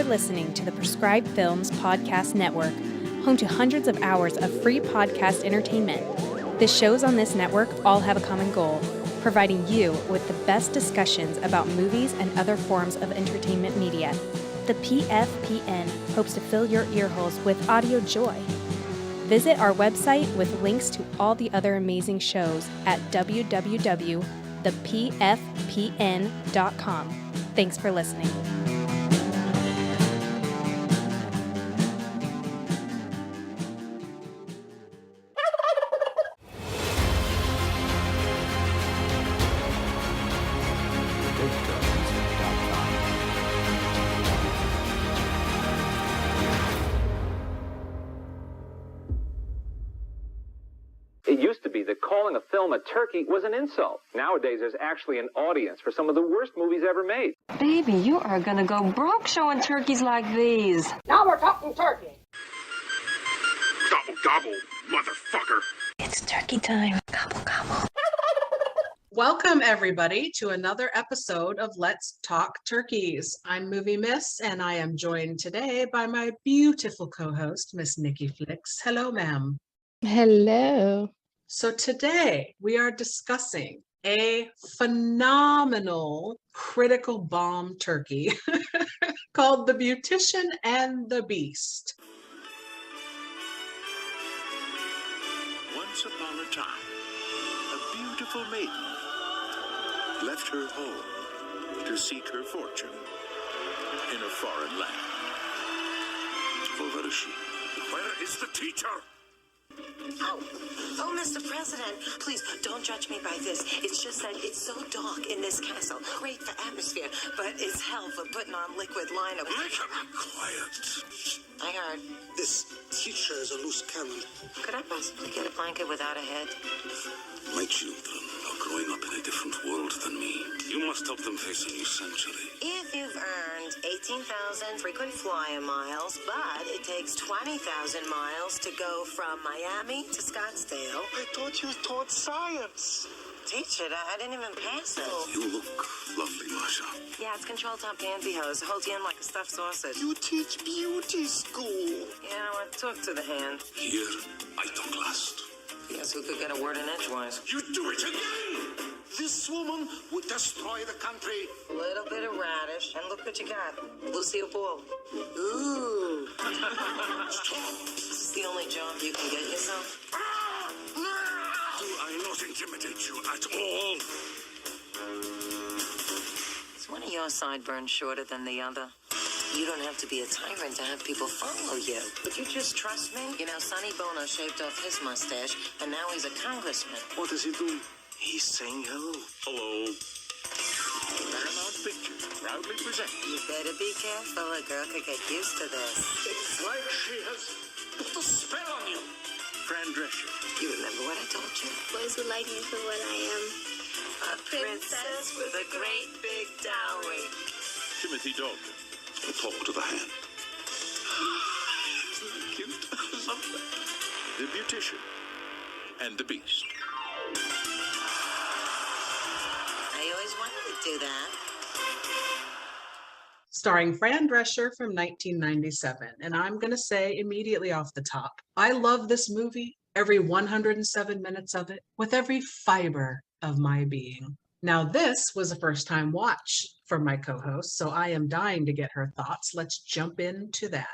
You're listening to the Prescribed Films Podcast Network, home to hundreds of hours of free podcast entertainment. The shows on this network all have a common goal, providing you with the best discussions about movies and other forms of entertainment media. The PFPN hopes to fill your earholes with audio joy. Visit our website with links to all the other amazing shows at www.thepfpn.com. Thanks for listening. It used to be that calling a film a turkey was an insult. Nowadays, there's actually an audience for some of the worst movies ever made. Baby, you are gonna go broke showing turkeys like these. Now we're talking turkey. Gobble, gobble, motherfucker. It's turkey time. Gobble, gobble. Welcome, everybody, to another episode of Let's Talk Turkeys. I'm Movie Miss, and I am joined today by my beautiful co-host, Miss Nikki Flicks. Hello, ma'am. Hello. So today we are discussing a phenomenal critical bomb turkey called The Beautician and the Beast. Once upon a time, a beautiful maiden left her home to seek her fortune in a foreign land. Well, where is she? Where is the teacher? Oh, Mr. President, please don't judge me by this. It's just that it's so dark in this castle. Great for atmosphere, but it's hell for putting on liquid liner. Make him quiet. I heard. This teacher is a loose cannon. Could I possibly get a blanket without a head? My children are growing up in a different world than me. You must help them face a new century. If you've earned 18,000 frequent flyer miles, but it takes 20,000 miles to go from Miami to Scottsdale. I thought you taught science. Teach it? I didn't even pass it. You look lovely, Masha. Yeah, it's control-top pantyhose. It holds you in like a stuffed sausage. You teach beauty school. You know what? Talk to the hand. Here, I talk last. Guess who could get a word in edgewise? You do it again! This woman would destroy the country. A little bit of radish, and look what you got. Lucille Ball. Ooh. Stop! This is the only job you can get yourself? Do I not intimidate you at all? Is one of your sideburns shorter than the other? You don't have to be a tyrant to have people follow you. Would you just trust me? You know, Sonny Bono shaved off his mustache, and now he's a congressman. What does he do? He's saying hello. Hello. Paramount Pictures proudly present. You better be careful. A girl could get used to this. It's like she has put a spell on you. Fran Drescher. You remember what I told you? Boys would like me for what I am. A princess with a great big dowry. Timothy Dalton. A talk to the hand. Isn't that cute? I love that. The Beautician and the Beast. I always wanted to do that. Starring Fran Drescher from 1997. And I'm going to say immediately off the top, I love this movie, every 107 minutes of it, with every fiber of my being. Now, this was a first-time watch for my co-host, so I am dying to get her thoughts. Let's jump into that.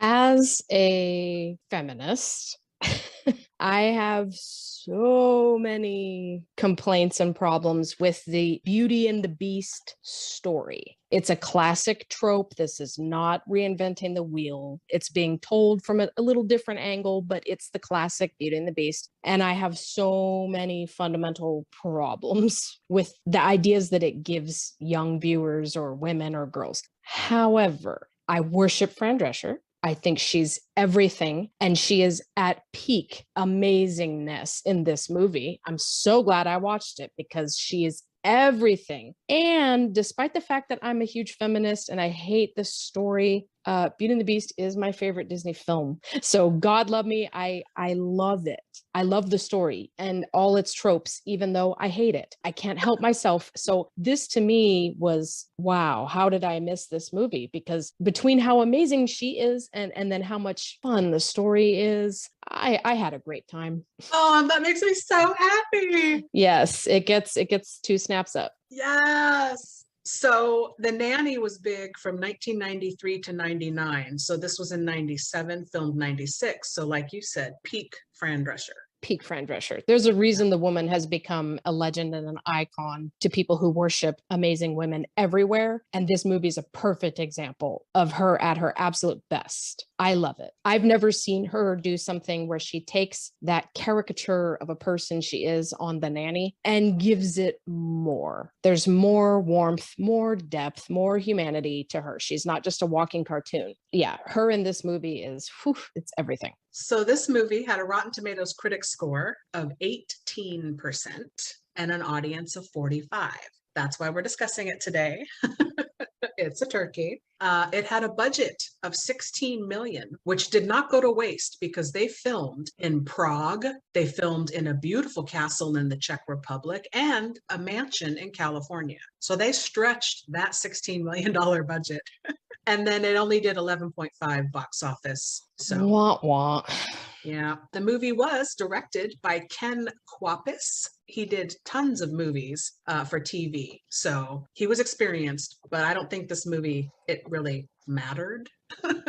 As a feminist, I have so many complaints and problems with the Beauty and the Beast story. It's a classic trope. This is not reinventing the wheel. It's being told from a little different angle, but it's the classic Beauty and the Beast. And I have so many fundamental problems with the ideas that it gives young viewers or women or girls. However, I worship Fran Drescher. I think she's everything, and she is at peak amazingness in this movie. I'm so glad I watched it because she is everything. And despite the fact that I'm a huge feminist and I hate this story, Beauty and the Beast is my favorite Disney film. So God love me. I love it. I love the story and all its tropes, even though I hate it. I can't help myself. So this to me was, wow, how did I miss this movie? Because between how amazing she is and then how much fun the story is, I had a great time. Oh, that makes me so happy. Yes, it gets 2 snaps up. Yes. So The Nanny was big from 1993 to 99. So this was in 97, filmed 96. So like you said, peak Fran Drescher. Peak Fran Drescher. There's a reason the woman has become a legend and an icon to people who worship amazing women everywhere. And this movie is a perfect example of her at her absolute best. I love it. I've never seen her do something where she takes that caricature of a person she is on The Nanny and gives it more. There's more warmth, more depth, more humanity to her. She's not just a walking cartoon. Yeah, her in this movie is, it's everything. So this movie had a Rotten Tomatoes critic score of 18% and an audience of 45. That's why we're discussing it today. It's a turkey. It had a budget of 16 million, which did not go to waste because they filmed in Prague. They filmed in a beautiful castle in the Czech Republic and a mansion in California. So they stretched that $16 million budget. And then it only did 11.5 box office. So wah, wah. Yeah, the movie was directed by Ken Kwapis. He did tons of movies for TV, so he was experienced, but I don't think this movie, it really mattered.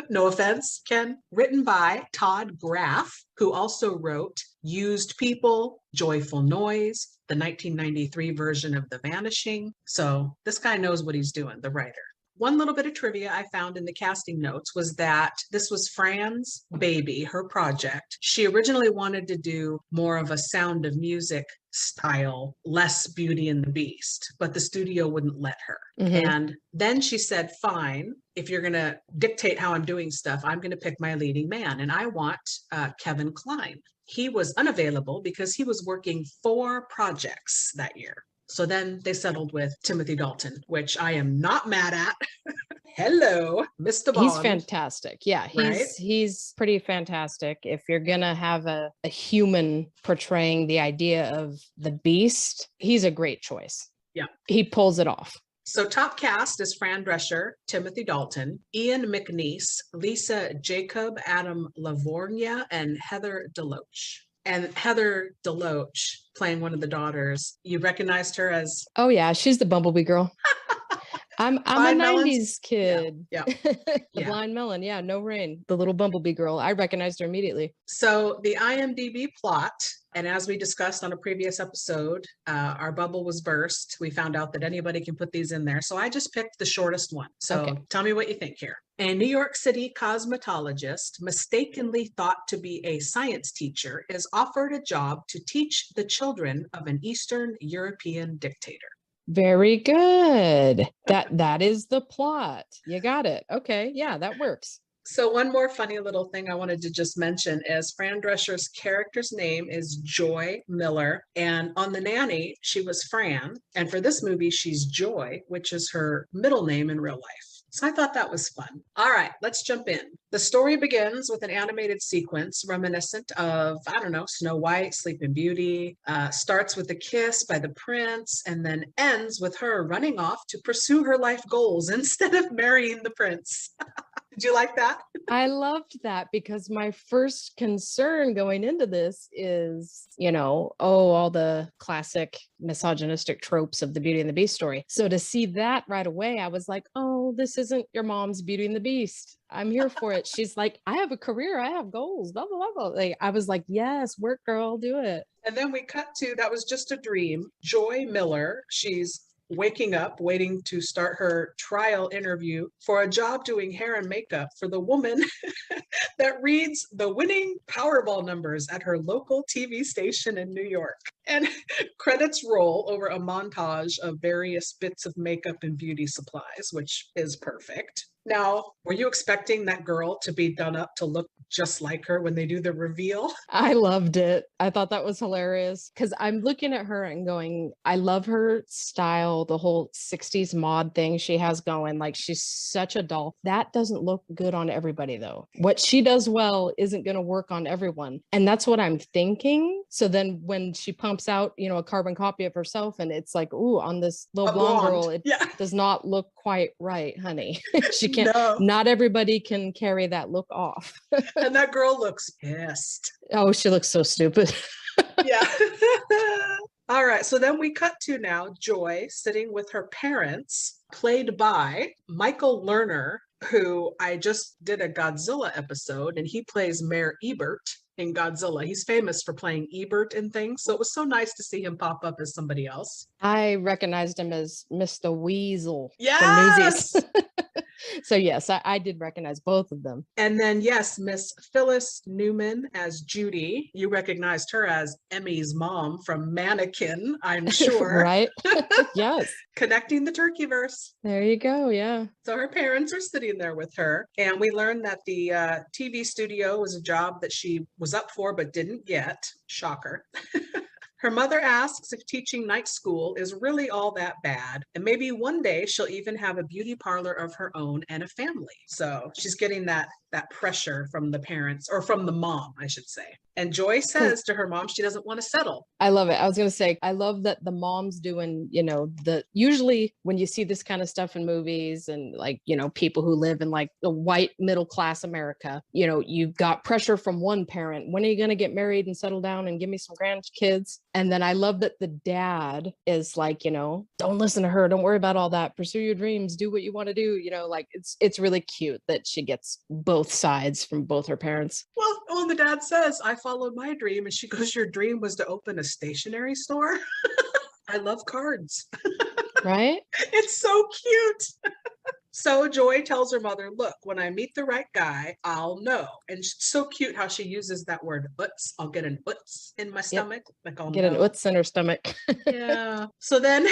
No offense, Ken. Written by Todd Graff, who also wrote Used People, Joyful Noise, the 1993 version of The Vanishing. So this guy knows what he's doing, the writer. One little bit of trivia I found in the casting notes was that this was Fran's baby, her project. She originally wanted to do more of a Sound of Music style, less Beauty and the Beast, but the studio wouldn't let her. Mhm. And then she said, fine, if you're going to dictate how I'm doing stuff, I'm going to pick my leading man. And I want Kevin Kline. He was unavailable because he was working 4 projects that year. So then they settled with Timothy Dalton, which I am not mad at. Hello, Mr. Bond. He's fantastic. Yeah, Right? he's pretty fantastic. If you're gonna have a human portraying the idea of the beast, he's a great choice. Yeah. He pulls it off. So top cast is Fran Drescher, Timothy Dalton, Ian McNeice, Lisa Jacob, Adam Lavorgna, and Heather DeLoach. And Heather DeLoach playing one of the daughters, you recognized her as? Oh yeah, she's the Bumblebee girl. I'm a Blind Melons? 90s kid. Yeah. The Yeah. Blind Melon, yeah, no rain. The little Bumblebee girl. I recognized her immediately. So the IMDb plot, and as we discussed on a previous episode, our bubble was burst. We found out that anybody can put these in there. So I just picked the shortest one. So Okay. Tell me what you think here. A New York City cosmetologist, mistakenly thought to be a science teacher, is offered a job to teach the children of an Eastern European dictator. Very good. That is the plot. You got it. Okay, yeah, that works. So one more funny little thing I wanted to just mention is Fran Drescher's character's name is Joy Miller. And on The Nanny, she was Fran. And for this movie, she's Joy, which is her middle name in real life. So I thought that was fun. All right, let's jump in. The story begins with an animated sequence reminiscent of, I don't know, Snow White, Sleeping Beauty, starts with a kiss by the prince, and then ends with her running off to pursue her life goals instead of marrying the prince. Did you like that? I loved that because my first concern going into this is, all the classic misogynistic tropes of the Beauty and the Beast story. So to see that right away, I was like, oh, this isn't your mom's Beauty and the Beast. I'm here for it. She's like, I have a career. I have goals. Blah, blah, blah, blah. I was like, yes, work, girl, do it. And then we cut to, that was just a dream. Joy Miller, she's waking up, waiting to start her trial interview for a job doing hair and makeup for the woman that reads the winning Powerball numbers at her local TV station in New York. And credits roll over a montage of various bits of makeup and beauty supplies, which is perfect. Now, were you expecting that girl to be done up to look just like her when they do the reveal? I loved it. I thought that was hilarious because I'm looking at her and going, I love her style, the whole 60s mod thing she has going. Like, she's such a doll. That doesn't look good on everybody, though. What she does well isn't going to work on everyone. And that's what I'm thinking. So then when she pumps out, a carbon copy of herself and it's like, ooh, on this little A blonde blonde. girl, it Yeah. does not look quite right, honey. She can't, No. not everybody can carry that look off. And that girl looks pissed. Oh, she looks so stupid. Yeah. All right. So then we cut to now Joy sitting with her parents, played by Michael Lerner, who I just did a Godzilla episode, and he plays Mayor Ebert in Godzilla. He's famous for playing Ebert in things. So it was so nice to see him pop up as somebody else. I recognized him as Mr. Weasel from Yes. Newsies. So yes, I did recognize both of them. And then, yes, Miss Phyllis Newman as Judy. You recognized her as Emmy's mom from Mannequin, I'm sure. Right? Yes. Connecting the Turkeyverse. There you go. Yeah. So her parents are sitting there with her. And we learned that the TV studio was a job that she was up for but didn't get. Shocker. Her mother asks if teaching night school is really all that bad, and maybe one day she'll even have a beauty parlor of her own and a family. So she's getting that pressure from the parents, or from the mom, I should say. And Joy says to her mom she doesn't want to settle. I love it. I was going to say, I love that the mom's doing, usually when you see this kind of stuff in movies and like, people who live in like the white middle class America, you've got pressure from one parent. When are you going to get married and settle down and give me some grandkids? And then I love that the dad is like, don't listen to her. Don't worry about all that. Pursue your dreams. Do what you want to do. Like it's really cute that she gets both sides from both her parents. Well, the dad says, I followed my dream. And she goes, your dream was to open a stationery store? I love cards. Right? It's so cute. So Joy tells her mother, look, when I meet the right guy, I'll know. And it's so cute how she uses that word, uts. I'll get an uts in my stomach. Like I'll get an uts in her stomach. Yeah. So then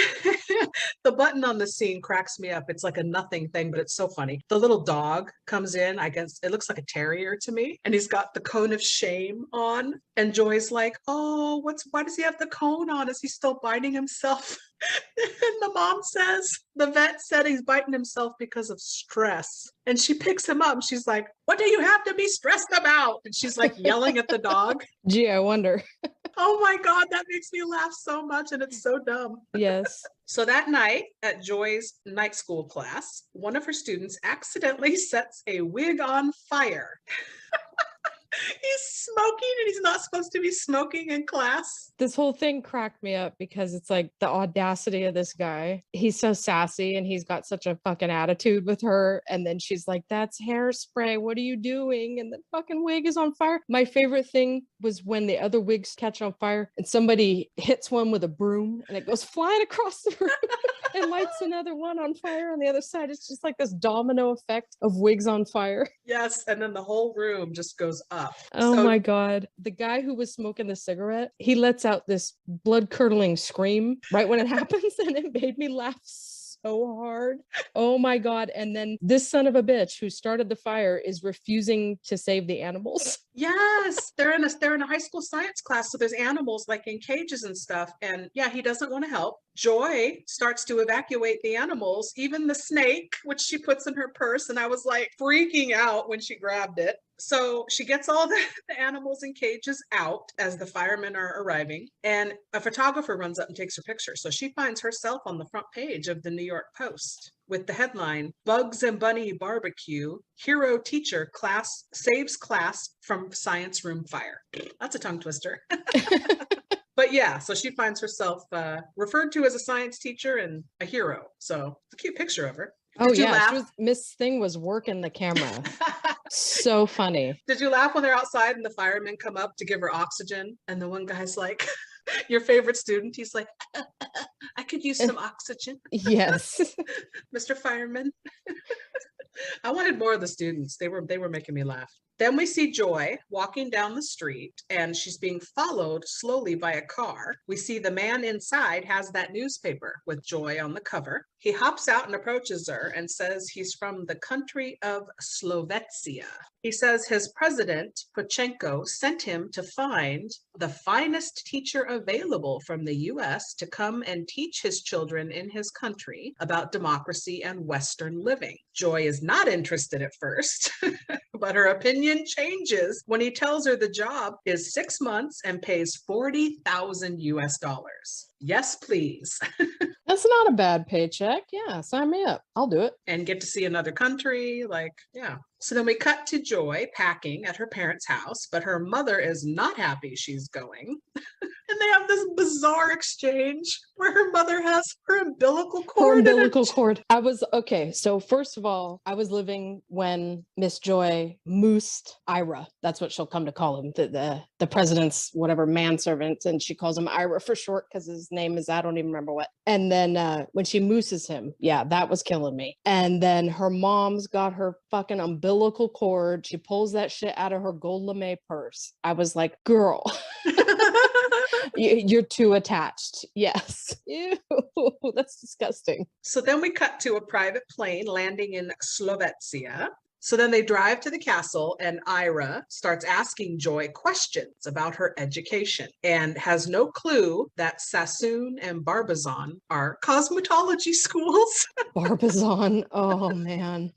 the button on the scene cracks me up. It's like a nothing thing, but it's so funny. The little dog comes in. I guess it looks like a terrier to me. And he's got the cone of shame on. And Joy's like, oh, why does he have the cone on? Is he still biting himself? And the mom says, the vet said he's biting himself because of stress. And she picks him up. She's like, what do you have to be stressed about? And she's like yelling at the dog. Gee, I wonder. Oh my God, that makes me laugh so much. And it's so dumb. Yes. So that night at Joy's night school class, one of her students accidentally sets a wig on fire. He's smoking and he's not supposed to be smoking in class. This whole thing cracked me up because it's like the audacity of this guy. He's so sassy and he's got such a fucking attitude with her. And then she's like, that's hairspray. What are you doing? And the fucking wig is on fire. My favorite thing was when the other wigs catch on fire and somebody hits one with a broom and it goes flying across the room and lights another one on fire on the other side. It's just like this domino effect of wigs on fire. Yes. And then the whole room just goes up. Oh my God. The guy who was smoking the cigarette, he lets out this blood curdling scream right when it happens. And it made me laugh so hard. Oh my God. And then this son of a bitch who started the fire is refusing to save the animals. Yes, they're in a high school science class, so there's animals like in cages and stuff. And yeah, he doesn't want to help. Joy starts to evacuate the animals, even the snake, which she puts in her purse. And I was like freaking out when she grabbed it. So she gets all the animals in cages out as the firemen are arriving, and a photographer runs up and takes her picture. So she finds herself on the front page of the New York Post with the headline, Bugs and Bunny Barbecue, Hero Teacher Class Saves Class from Science Room Fire. That's a tongue twister. But yeah, so she finds herself referred to as a science teacher and a hero. So it's a cute picture of her. Oh yeah, Miss Thing was working the camera. So funny. Did you laugh when they're outside and the firemen come up to give her oxygen? And the one guy's like, your favorite student, he's like, I could use some oxygen. Yes. Mr. Fireman. I wanted more of the students. They were making me laugh. Then we see Joy walking down the street and she's being followed slowly by a car. We see the man inside has that newspaper with Joy on the cover. He hops out and approaches her and says he's from the country of Slovakia. He says his president, Pochenko, sent him to find the finest teacher available from the US to come and teach his children in his country about democracy and Western living. Joy is not interested at first, but her opinion changes when he tells her the job is 6 months and pays 40,000 US dollars. Yes, please. That's not a bad paycheck. Yeah, sign me up. I'll do it. And get to see another country. Like, yeah. So then we cut to Joy packing at her parents' house, but her mother is not happy she's going. And they have this bizarre exchange where her mother has her umbilical cord. I was, okay, so first of all, I was living when Miss Joy moosed Ira. That's what she'll come to call him, the president's whatever manservant, and she calls him Ira for short because his name is, I don't even remember what. And then when she mooses him, yeah, that was killing me. And then her mom's got her fucking umbilical cord. She pulls that shit out of her gold lame purse. I was like, girl. You're too attached. Yes. Ew, that's disgusting. So then we cut to a private plane landing in Slovakia. So then they drive to the castle and Ira starts asking Joy questions about her education and has no clue that Sassoon and Barbizon are cosmetology schools. Barbizon. Oh, man.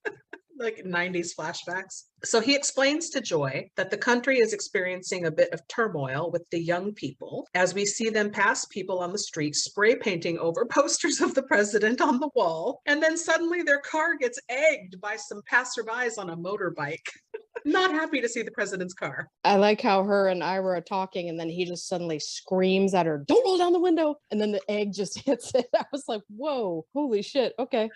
Like 90s flashbacks. So he explains to Joy that the country is experiencing a bit of turmoil with the young people as we see them pass people on the street spray painting over posters of the president on the wall. And then suddenly their car gets egged by some passerbys on a motorbike. Not happy to see the president's car. I like how her and Ira are talking and then he just suddenly screams at her, don't roll down the window. And then the egg just hits it. I was like, whoa, holy shit. Okay.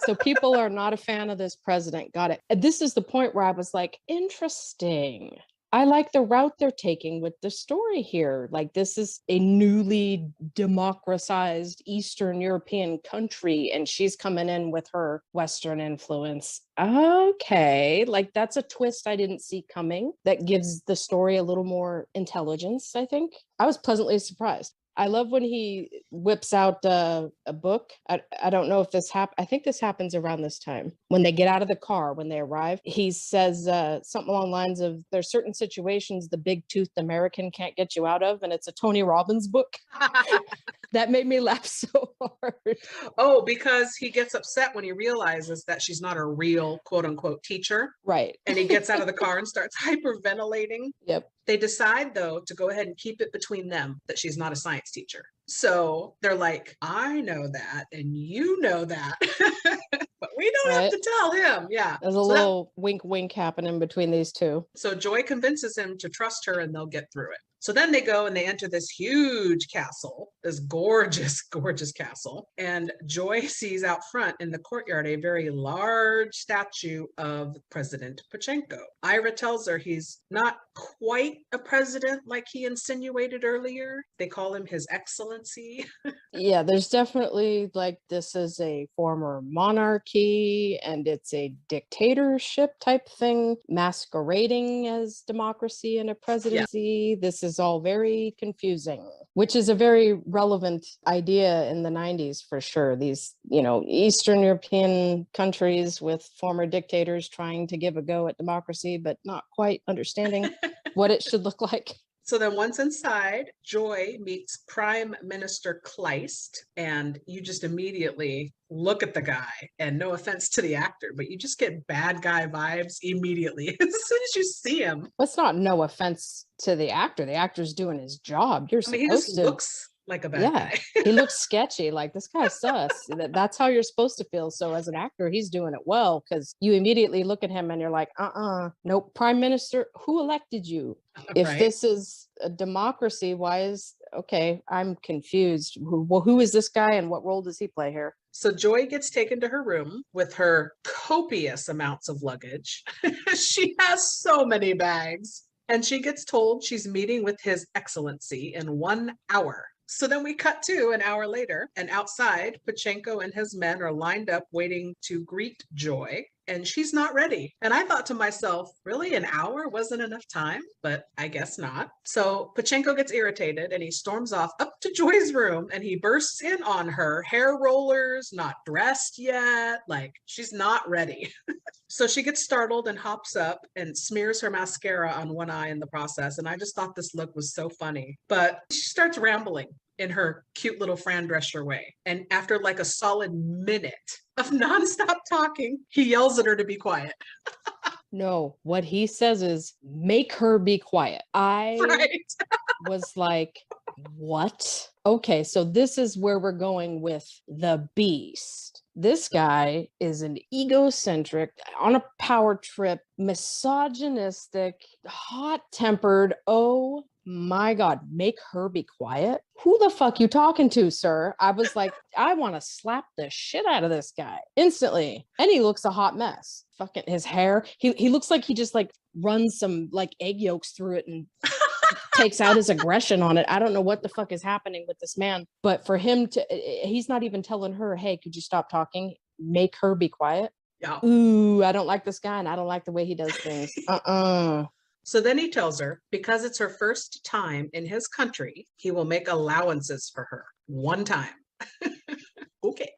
So people are not a fan of this president. Got it. And this is the point where I was like, interesting. I like the route they're taking with the story here. Like, this is a newly democratized Eastern European country, and she's coming in with her Western influence. Okay, like that's a twist I didn't see coming. That gives the story a little more intelligence, I think. I was pleasantly surprised. I love when he whips out a book. I don't know if this happens. I think this happens around this time. When they get out of the car, when they arrive, he says something along the lines of, there's certain situations the big-toothed American can't get you out of, and it's a Tony Robbins book. That made me laugh so hard. Oh, because he gets upset when he realizes that she's not a real quote-unquote teacher. Right. And he gets out of the car and starts hyperventilating. Yep. They decide, though, to go ahead and keep it between them that she's not a science teacher. So they're like, I know that, and you know that. But we don't have to tell him. Yeah. There's a little wink, wink happening between these two. So Joy convinces him to trust her and they'll get through it. So then they go and they enter this huge castle, this gorgeous, gorgeous castle. And Joy sees out front in the courtyard a very large statue of President Pochenko. Ira tells her he's not quite a president like he insinuated earlier. They call him His Excellency. Yeah, there's definitely like, this is a former monarchy and it's a dictatorship type thing masquerading as democracy and a presidency. Yeah. This is all very confusing, which is a very relevant idea in the 90s for sure. These, Eastern European countries with former dictators trying to give a go at democracy, but not quite understanding what it should look like. So then once inside, Joy meets Prime Minister Kleist, and you just immediately look at the guy, and no offense to the actor, but you just get bad guy vibes immediately as soon as you see him. That's not no offense to the actor. The actor's doing his job. He just looks like a bad guy. He looks sketchy. Like, this guy's sus. That's how you're supposed to feel. So as an actor, he's doing it well, because you immediately look at him and you're like, nope. Prime Minister, who elected you? If this is a democracy, I'm confused. Who is this guy and what role does he play here? So Joy gets taken to her room with her copious amounts of luggage. She has so many bags. And she gets told she's meeting with His Excellency in 1 hour. So then we cut to an hour later, and outside, Pochenko and his men are lined up waiting to greet Joy. and she's not ready. And I thought to myself, really, an hour wasn't enough time? But I guess not. So Pachenko gets irritated and he storms off up to Joy's room and he bursts in on her, hair rollers, not dressed yet, like she's not ready. So she gets startled and hops up and smears her mascara on one eye in the process. And I just thought this look was so funny. But she starts rambling in her cute little Fran Drescher way. And after like a solid minute of nonstop talking, he yells at her to be quiet. No, what he says is, make her be quiet. I Right. was like, what? Okay, so this is where we're going with the beast. This guy is an egocentric, on a power trip, misogynistic, hot-tempered. Oh my God, make her be quiet? Who the fuck you talking to, sir? I was like, I want to slap the shit out of this guy instantly. And he looks a hot mess. Fucking his hair. He looks like he just like runs some like egg yolks through it and takes out his aggression on it. I don't know what the fuck is happening with this man, but for him to, he's not even telling her, hey, could you stop talking? Make her be quiet. Yeah. Ooh, I don't like this guy and I don't like the way he does things. So then he tells her, because it's her first time in his country, he will make allowances for her one time. Okay.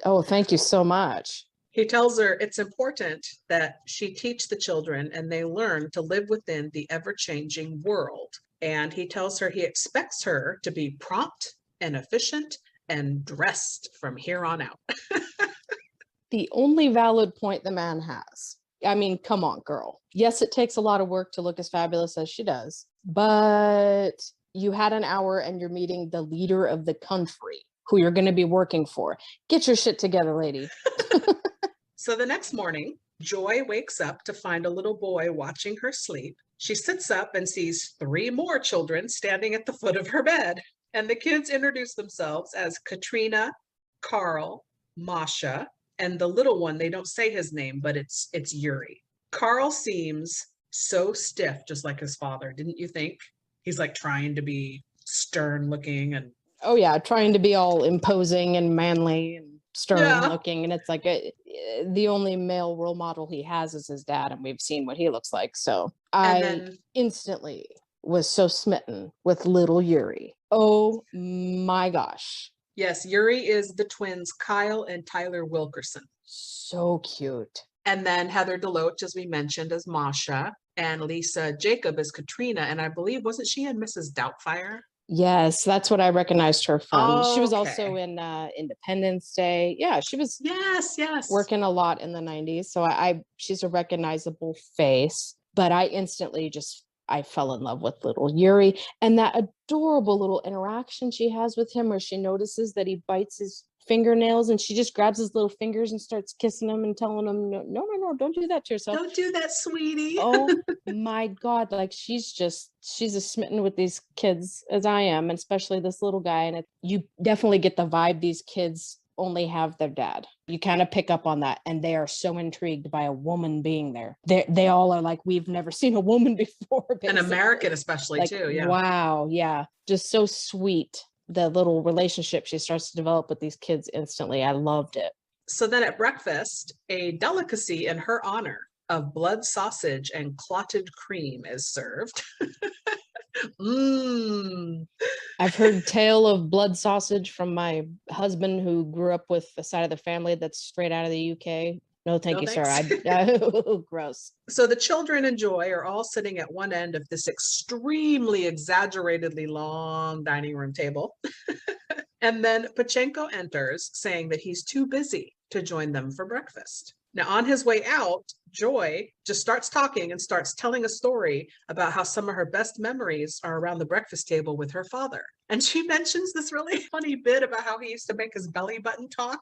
Oh, thank you so much. He tells her it's important that she teach the children and they learn to live within the ever-changing world. And he tells her he expects her to be prompt and efficient and dressed from here on out. The only valid point the man has. I mean, come on, girl. Yes, it takes a lot of work to look as fabulous as she does, but you had an hour and you're meeting the leader of the country who you're going to be working for. Get your shit together, lady. So the next morning, Joy wakes up to find a little boy watching her sleep. She sits up and sees 3 more children standing at the foot of her bed. And the kids introduce themselves as Katrina, Carl, Masha, and the little one, they don't say his name, but it's Yuri. Carl seems so stiff, just like his father, didn't you think? He's like trying to be stern looking and oh yeah, trying to be all imposing and manly and stern looking, and it's like the only male role model he has is his dad, and we've seen what he looks like. So I instantly was so smitten with little Yuri. Oh my gosh. Yes, Yuri is the twins, Kyle and Tyler Wilkerson. So cute. And then Heather DeLoach, as we mentioned, as Masha, and Lisa Jacob as Katrina. And I believe, wasn't she in Mrs. Doubtfire? Yes, that's what I recognized her from. Oh, she was also in Independence Day. Yeah, she was yes working a lot in the 90s. So she's a recognizable face. But I instantly I fell in love with little Yuri and that adorable little interaction she has with him where she notices that he bites his fingernails and she just grabs his little fingers and starts kissing him and telling him, no, don't do that to yourself. Don't do that, sweetie. Oh my God. Like she's as smitten with these kids as I am, and especially this little guy. And you definitely get the vibe these kids only have their dad. You kind of pick up on that, and they are so intrigued by a woman being there. They all are like, we've never seen a woman before. Basically. An American especially like, too. Yeah. Wow. Yeah. Just so sweet. The little relationship she starts to develop with these kids instantly. I loved it. So then at breakfast, a delicacy in her honor of blood sausage and clotted cream is served. I've heard tale of blood sausage from my husband who grew up with a side of the family that's straight out of the UK. No, thank you, thanks. Sir. Gross. So the children and Joy are all sitting at one end of this extremely exaggeratedly long dining room table. And then Pachenko enters saying that he's too busy to join them for breakfast. Now, on his way out, Joy just starts talking and starts telling a story about how some of her best memories are around the breakfast table with her father. And she mentions this really funny bit about how he used to make his belly button talk.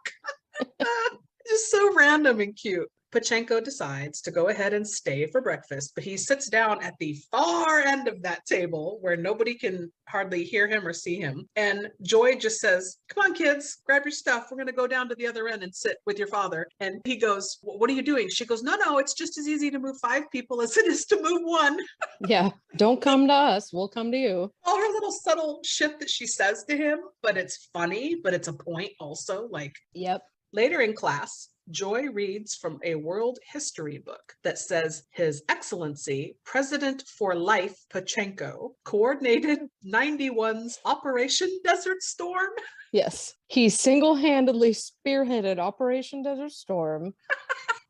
Just so random and cute. Pachenko decides to go ahead and stay for breakfast, but he sits down at the far end of that table where nobody can hardly hear him or see him. And Joy just says, come on, kids, grab your stuff. We're going to go down to the other end and sit with your father. And he goes, what are you doing? She goes, no, it's just as easy to move 5 people as it is to move 1. Yeah, don't come to us. We'll come to you. All her little subtle shit that she says to him, but it's funny, but it's a point also. Like, yep. Later in class, Joy reads from a world history book that says His Excellency President for Life Pachenko coordinated 91's Operation Desert Storm. Yes. He single-handedly spearheaded Operation Desert Storm.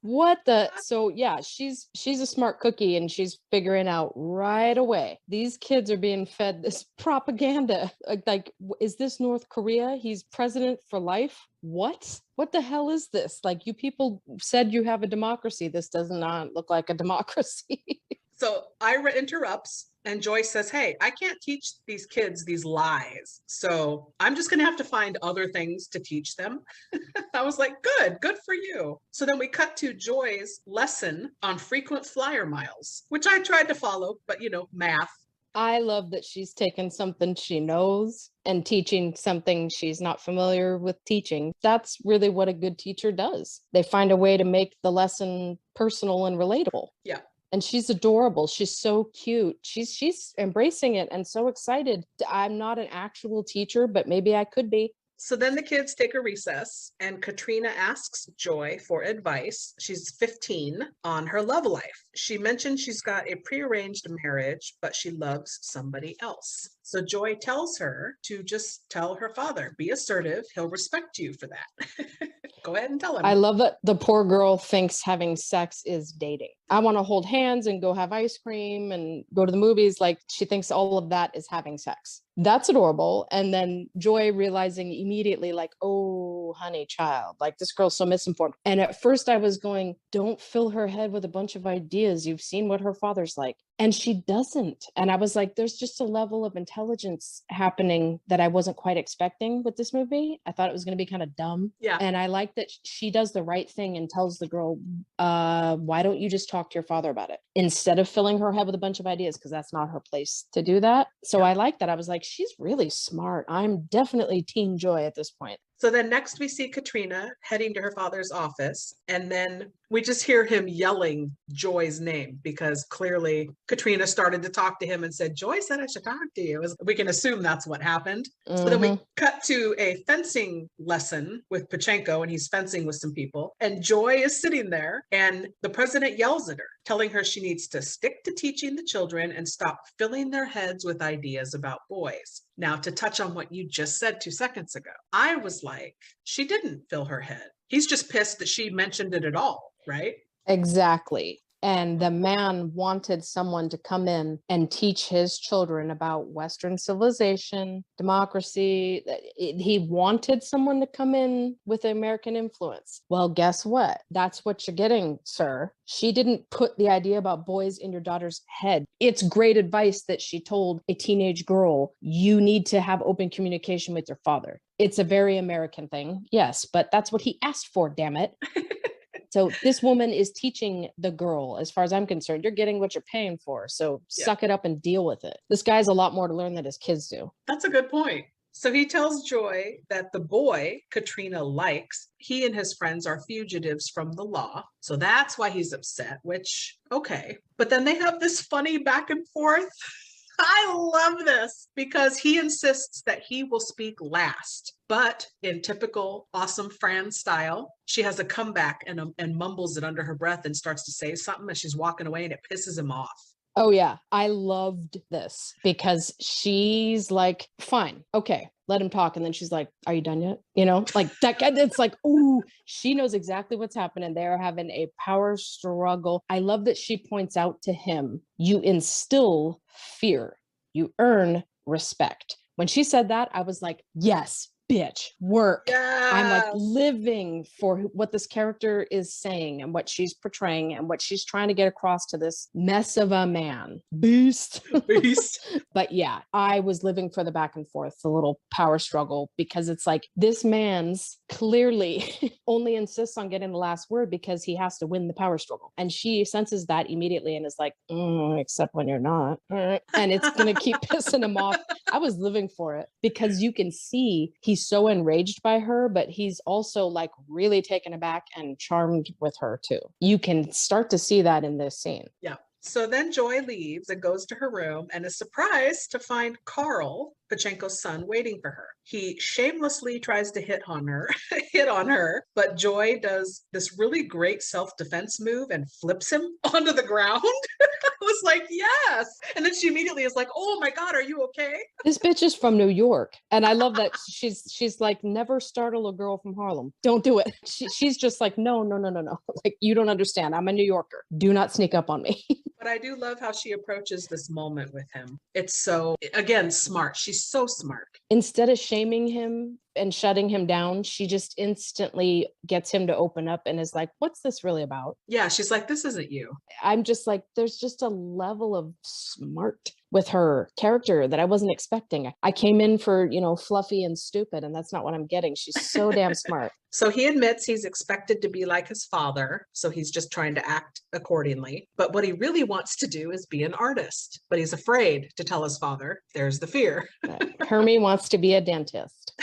What the? So yeah, she's a smart cookie, and she's figuring out right away. These kids are being fed this propaganda. Is this North Korea? He's president for life? What? What the hell is this? Like, you people said you have a democracy. This does not look like a democracy. So Ira interrupts and Joyce says, hey, I can't teach these kids these lies. So I'm just going to have to find other things to teach them. I was like, good for you. So then we cut to Joy's lesson on frequent flyer miles, which I tried to follow, but math. I love that she's taken something she knows and teaching something she's not familiar with teaching. That's really what a good teacher does. They find a way to make the lesson personal and relatable. Yeah. And she's adorable. She's so cute. She's embracing it and so excited. I'm not an actual teacher, but maybe I could be. So then the kids take a recess and Katrina asks Joy for advice. She's 15 on her love life. She mentioned she's got a prearranged marriage, but she loves somebody else. So Joy tells her to just tell her father, be assertive. He'll respect you for that. Go ahead and tell him. I love that the poor girl thinks having sex is dating. I want to hold hands and go have ice cream and go to the movies. Like, she thinks all of that is having sex. That's adorable. And then Joy realizing immediately, like, oh, honey child, like, this girl's so misinformed. And at first I was going, don't fill her head with a bunch of ideas. You've seen what her father's like. And she doesn't. And I was like, there's just a level of intelligence happening that I wasn't quite expecting with this movie. I thought it was going to be kind of dumb. Yeah. And I like that she does the right thing and tells the girl, why don't you just talk to your father about it instead of filling her head with a bunch of ideas, because that's not her place to do that. So I like that. I was like, she's really smart. I'm definitely Team Joy at this point. So then next we see Katrina heading to her father's office, and then we just hear him yelling Joy's name because clearly Katrina started to talk to him and said, Joy said I should talk to you. We can assume that's what happened. So then we cut to a fencing lesson with Pachenko, and he's fencing with some people, and Joy is sitting there and the president yells at her, telling her she needs to stick to teaching the children and stop filling their heads with ideas about boys. Now, to touch on what you just said 2 seconds ago, I was like, she didn't fill her head. He's just pissed that she mentioned it at all, right? Exactly. And the man wanted someone to come in and teach his children about Western civilization, democracy. He wanted someone to come in with American influence. Well, guess what? That's what you're getting, sir. She didn't put the idea about boys in your daughter's head. It's great advice that she told a teenage girl, you need to have open communication with your father. It's a very American thing, yes, but that's what he asked for, damn it. So this woman is teaching the girl, as far as I'm concerned, you're getting what you're paying for. So suck it up and deal with it. This guy's a lot more to learn than his kids do. That's a good point. So he tells Joy that the boy Katrina likes, he and his friends are fugitives from the law. So that's why he's upset, which, okay. But then they have this funny back and forth. I love this because he insists that he will speak last. But in typical awesome Fran style, she has a comeback and mumbles it under her breath and starts to say something as she's walking away, and it pisses him off. Oh, yeah. I loved this because she's like, fine, okay, let him talk. And then she's like, are you done yet? You know, like that guy, it's like, ooh, she knows exactly what's happening. They're having a power struggle. I love that she points out to him, you instill fear, you earn respect. When she said that, I was like, yes, bitch, work. Yes. I'm like living for what this character is saying and what she's portraying and what she's trying to get across to this mess of a man. Beast. But yeah, I was living for the back and forth, the little power struggle, because it's like this man's clearly only insists on getting the last word because he has to win the power struggle. And she senses that immediately and is like, except when you're not. And it's going to keep pissing him off. I was living for it because you can see he's so enraged by her, but he's also like really taken aback and charmed with her too. You can start to see that in this scene. Yeah. So then Joy leaves and goes to her room and is surprised to find Carl, Pachenko's son, waiting for her. He shamelessly tries to hit on her, but Joy does this really great self-defense move and flips him onto the ground. I was like, yes. And then she immediately is like, oh my God, are you okay? This bitch is from New York. And I love that she's like, never startle a girl from Harlem. Don't do it. She's just like, no. Like, you don't understand. I'm a New Yorker. Do not sneak up on me. But I do love how she approaches this moment with him. It's so, again, smart. She's so smart. Instead of shaming him and shutting him down, she just instantly gets him to open up and is like, what's this really about? Yeah, she's like, this isn't you. I'm just like, there's just a level of smart with her character that I wasn't expecting. I came in for, fluffy and stupid, and that's not what I'm getting. She's so damn smart. So he admits he's expected to be like his father, so he's just trying to act accordingly. But what he really wants to do is be an artist, but he's afraid to tell his father. There's the fear. Hermie wants to be a dentist.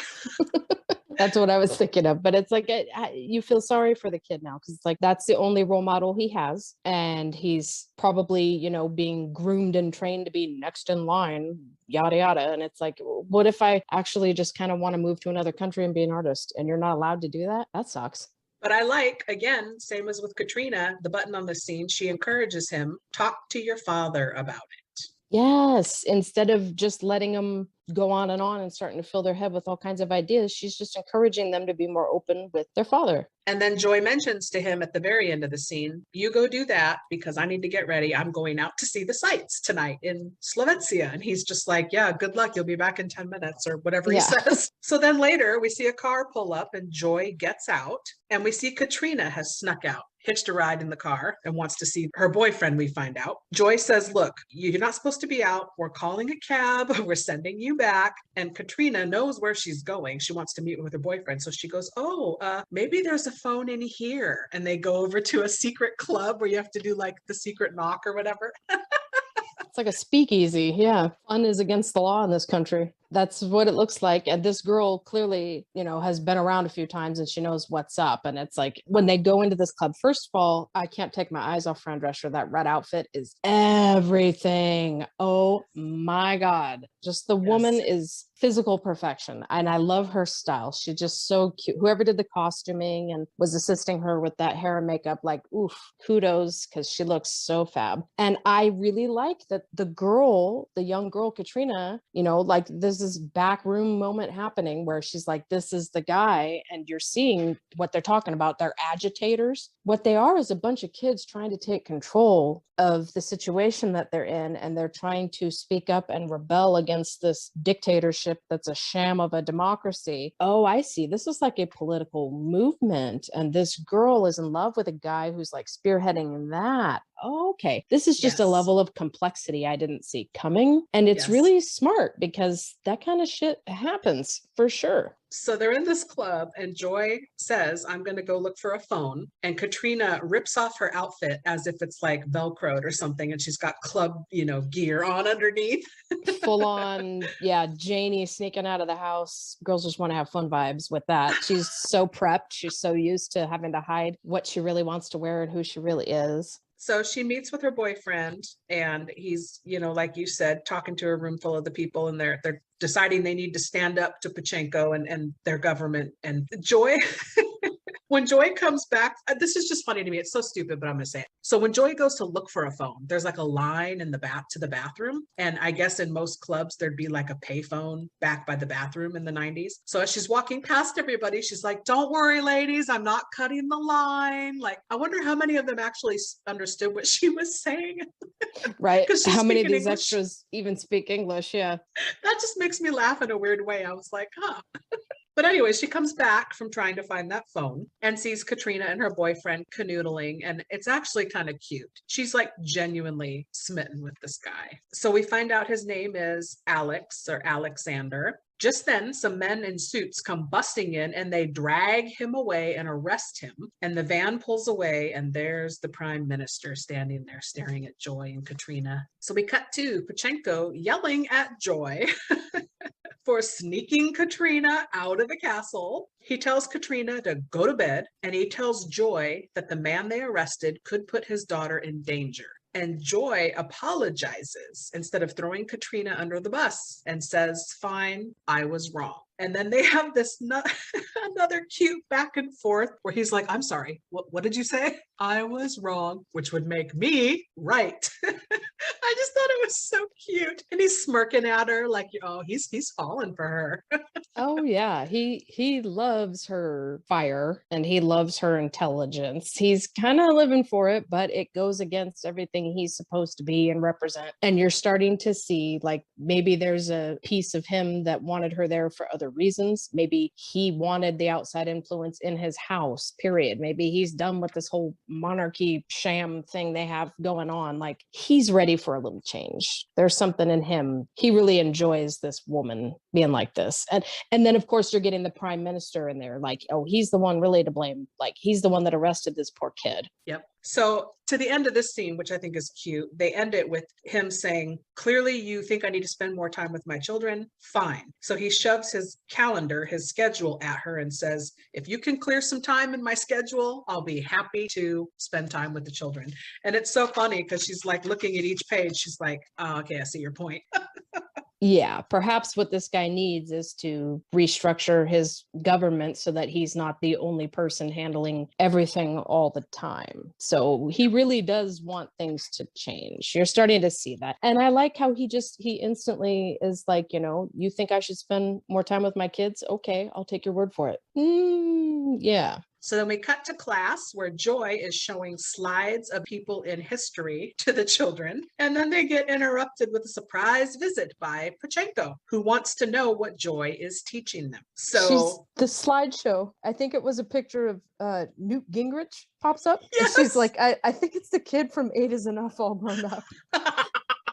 That's what I was thinking of. But it's like, you feel sorry for the kid now, because it's like, that's the only role model he has. And he's probably, being groomed and trained to be next in line, yada, yada. And it's like, what if I actually just kind of want to move to another country and be an artist, and you're not allowed to do that? That sucks. But I like, again, same as with Katrina, the button on the scene, she encourages him, talk to your father about it. Yes. Instead of just letting them go on and starting to fill their head with all kinds of ideas, she's just encouraging them to be more open with their father. And then Joy mentions to him at the very end of the scene, you go do that because I need to get ready. I'm going out to see the sights tonight in Slovakia. And he's just like, yeah, good luck. You'll be back in 10 minutes or whatever he says. So then later we see a car pull up and Joy gets out and we see Katrina has snuck out, hitched a ride in the car and wants to see her boyfriend, we find out. Joy says, look, you're not supposed to be out. We're calling a cab. We're sending you back. And Katrina knows where she's going. She wants to meet with her boyfriend. So she goes, maybe there's a phone in here. And they go over to a secret club where you have to do like the secret knock or whatever. It's like a speakeasy. Yeah. Fun is against the law in this country. That's what it looks like. And this girl clearly, has been around a few times and she knows what's up. And it's like, when they go into this club, first of all, I can't take my eyes off Fran Drescher. That red outfit is everything. Oh my God. Just the woman is physical perfection. And I love her style. She's just so cute. Whoever did the costuming and was assisting her with that hair and makeup, like, oof, kudos, because she looks so fab. And I really like that the young girl, Katrina, like there's this back room moment happening where she's like, this is the guy. And you're seeing what they're talking about. They're agitators. What they are is a bunch of kids trying to take control of the situation that they're in. And they're trying to speak up and rebel against this dictatorship that's a sham of a democracy. Oh, I see. This is like a political movement. And this girl is in love with a guy who's like spearheading that. Okay. This is just a level of complexity I didn't see coming. And it's really smart because that kind of shit happens for sure. So they're in this club and Joy says, I'm going to go look for a phone. And Katrina rips off her outfit as if it's like Velcroed or something. And she's got club, gear on underneath. Full on. Yeah. Janie sneaking out of the house. Girls just want to have fun vibes with that. She's so prepped. She's so used to having to hide what she really wants to wear and who she really is. So she meets with her boyfriend and he's, like you said, talking to a room full of the people and they're deciding they need to stand up to Pachenko and their government. And Joy, when Joy comes back, this is just funny to me. It's so stupid, but I'm going to say it. So when Joy goes to look for a phone, there's like a line in the to the bathroom. And I guess in most clubs, there'd be like a payphone back by the bathroom in the 90s. So as she's walking past everybody, she's like, don't worry, ladies, I'm not cutting the line. Like, I wonder how many of them actually understood what she was saying. Right. How many of these extras even speak English? Yeah. That just makes me laugh in a weird way. I was like, huh. But anyway, she comes back from trying to find that phone and sees Katrina and her boyfriend canoodling. And it's actually kind of cute. She's like genuinely smitten with this guy. So we find out his name is Alex or Alexander. Just then, some men in suits come busting in and they drag him away and arrest him. And the van pulls away and there's the prime minister standing there staring at Joy and Katrina. So we cut to Pachenko yelling at Joy for sneaking Katrina out of the castle. He tells Katrina to go to bed and he tells Joy that the man they arrested could put his daughter in danger. And Joy apologizes instead of throwing Katrina under the bus and says, fine, I was wrong. And then they have this another cute back and forth where he's like, I'm sorry, what did you say? I was wrong, which would make me right. I just thought it was so cute. And he's smirking at her like, oh, he's falling for her. Oh yeah, he loves her fire and he loves her intelligence. He's kind of living for it, but it goes against everything he's supposed to be and represent. And you're starting to see like maybe there's a piece of him that wanted her there for other reasons. Maybe he wanted the outside influence in his house, period. Maybe he's done with this whole monarchy sham thing they have going on. Like he's ready for a little change. There's something in him. He really enjoys this woman being like this. And then, of course, you're getting the prime minister in there, like, oh, he's the one really to blame. Like, he's the one that arrested this poor kid. Yep. So to the end of this scene, which I think is cute, they end it with him saying, clearly you think I need to spend more time with my children. Fine. So he shoves his calendar, his schedule at her and says, if you can clear some time in my schedule, I'll be happy to spend time with the children. And it's so funny because she's like looking at each page. She's like, oh, okay, I see your point. Yeah, perhaps what this guy needs is to restructure his government so that he's not the only person handling everything all the time. So he really does want things to change. You're starting to see that. And I like how he instantly is like, you think I should spend more time with my kids? Okay, I'll take your word for it. Yeah. So then we cut to class where Joy is showing slides of people in history to the children. And then they get interrupted with a surprise visit by Pachenko, who wants to know what Joy is teaching them. So the slideshow, I think it was a picture of Newt Gingrich pops up. Yes. And she's like, I think it's the kid from 8 is Enough all grown up.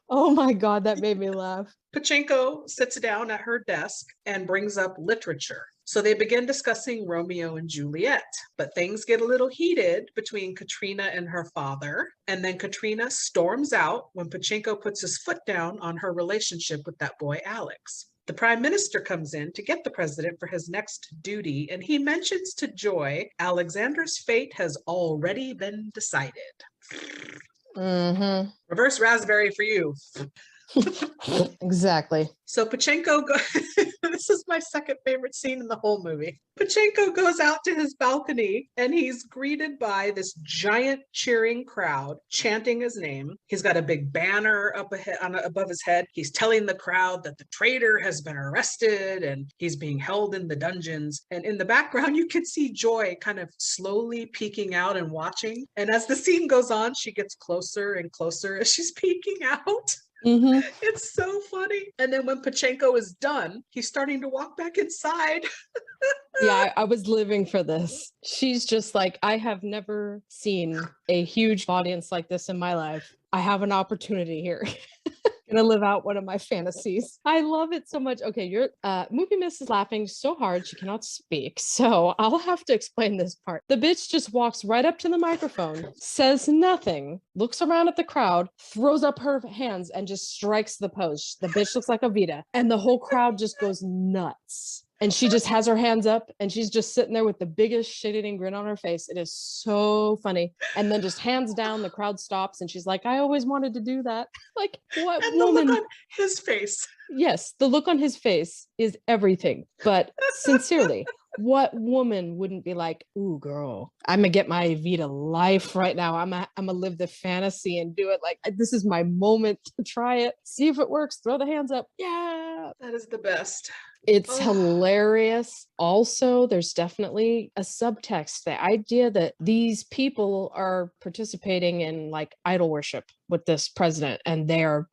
Oh my God, that made me laugh. Pachenko sits down at her desk and brings up literature. So they begin discussing Romeo and Juliet, but things get a little heated between Katrina and her father. And then Katrina storms out when Pachenko puts his foot down on her relationship with that boy, Alex. The prime minister comes in to get the president for his next duty, and he mentions to Joy, Alexander's fate has already been decided. Mm-hmm. Reverse raspberry for you. Exactly. So Pachenko this is my second favorite scene in the whole movie. Pachenko goes out to his balcony and he's greeted by this giant cheering crowd chanting his name. He's got a big banner up above his head. He's telling the crowd that the traitor has been arrested and he's being held in the dungeons. And in the background, you can see Joy kind of slowly peeking out and watching. And as the scene goes on, she gets closer and closer as she's peeking out. Mm-hmm. It's so funny. And then when Pachenko is done, he's starting to walk back inside. Yeah, I was living for this. She's just like, I have never seen a huge audience like this in my life. I have an opportunity here. Gonna live out one of my fantasies. I love it so much. Okay, your movie miss is laughing so hard she cannot speak. So I'll have to explain this part. The bitch just walks right up to the microphone, says nothing, looks around at the crowd, throws up her hands, and just strikes the pose. The bitch looks like a Vita, and the whole crowd just goes nuts. And she just has her hands up and she's just sitting there with the biggest shit-eating grin on her face. It is so funny. And then just hands down, the crowd stops and she's like, I always wanted to do that. Like, what and woman? The look on his face. Yes, the look on his face is everything. But sincerely, what woman wouldn't be like, ooh, girl, I'm gonna get my Vita life right now. I'm gonna live the fantasy and do it. Like, this is my moment to try it. See if it works. Throw the hands up. Yeah. That is the best. It's hilarious. Also, there's definitely a subtext, the idea that these people are participating in like idol worship with this president and they're,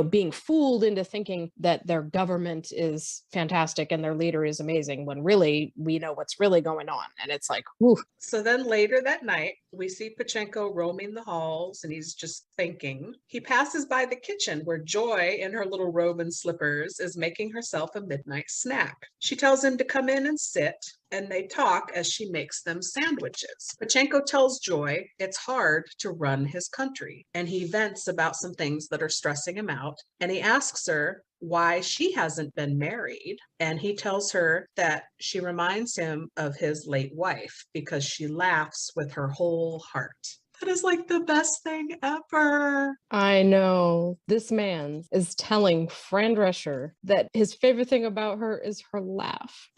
being fooled into thinking that their government is fantastic and their leader is amazing when really we know what's really going on. And it's like, whew. So then later that night, we see Pachenko roaming the halls and he's just thinking. He passes by the kitchen where Joy in her little robe and slippers is making herself a midnight snack. She tells him to come in and sit, and they talk as she makes them sandwiches. Pachenko tells Joy it's hard to run his country, and he vents about some things that are stressing him out, and he asks her why she hasn't been married, and he tells her that she reminds him of his late wife because she laughs with her whole heart. That is like the best thing ever. I know. This man is telling Fran Drescher that his favorite thing about her is her laugh.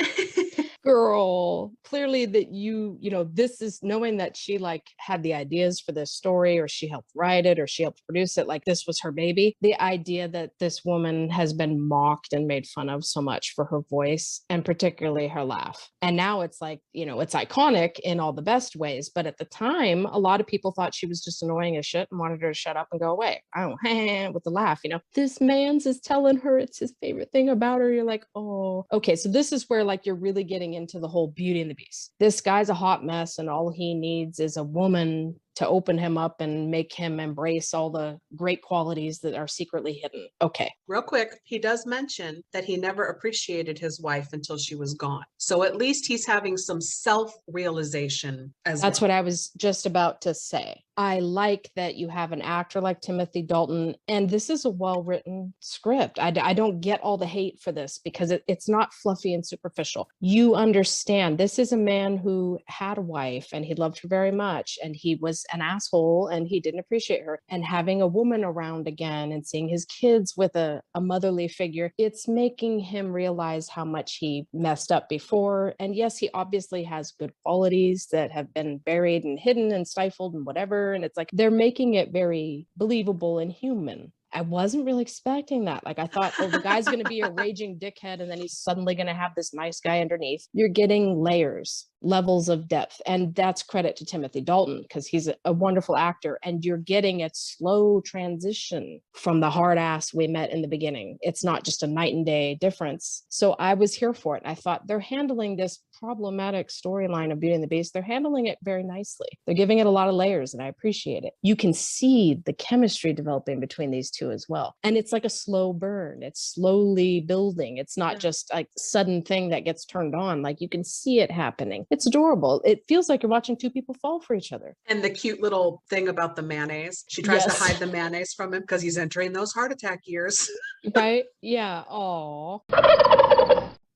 Girl, clearly that this is knowing that she like had the ideas for this story, or she helped write it, or she helped produce it, like this was her baby. The idea that this woman has been mocked and made fun of so much for her voice, and particularly her laugh. And now it's like, it's iconic in all the best ways. But at the time, a lot of people thought she was just annoying as shit and wanted her to shut up and go away. I don't with the laugh, This man's is telling her it's his favorite thing about her. You're like, oh, okay. So this is where like you're really getting into the whole Beauty and the Beast. This guy's a hot mess, and all he needs is a woman to open him up and make him embrace all the great qualities that are secretly hidden. Okay. Real quick, he does mention that he never appreciated his wife until she was gone. So at least he's having some self-realization as well. That's what I was just about to say. I like that you have an actor like Timothy Dalton, and this is a well-written script. I don't get all the hate for this because it's not fluffy and superficial. You understand this is a man who had a wife and he loved her very much, and he was an asshole and he didn't appreciate her. And having a woman around again and seeing his kids with a motherly figure, it's making him realize how much he messed up before. And yes, he obviously has good qualities that have been buried and hidden and stifled and whatever. And it's like they're making it very believable and human. I wasn't really expecting that. Like I thought, oh, the guy's going to be a raging dickhead and then he's suddenly going to have this nice guy underneath. You're getting layers, levels of depth. And that's credit to Timothy Dalton because he's a wonderful actor, and you're getting a slow transition from the hard ass we met in the beginning. It's not just a night and day difference. So I was here for it. I thought they're handling this problematic storyline of Beauty and the Beast. They're handling it very nicely. They're giving it a lot of layers, and I appreciate it. You can see the chemistry developing between these two as well. And it's like a slow burn. It's slowly building. It's not just like sudden thing that gets turned on. Like you can see it happening. It's adorable. It feels like you're watching two people fall for each other. And the cute little thing about the mayonnaise. She tries to hide the mayonnaise from him because he's entering those heart attack years. Right? Yeah. Aw.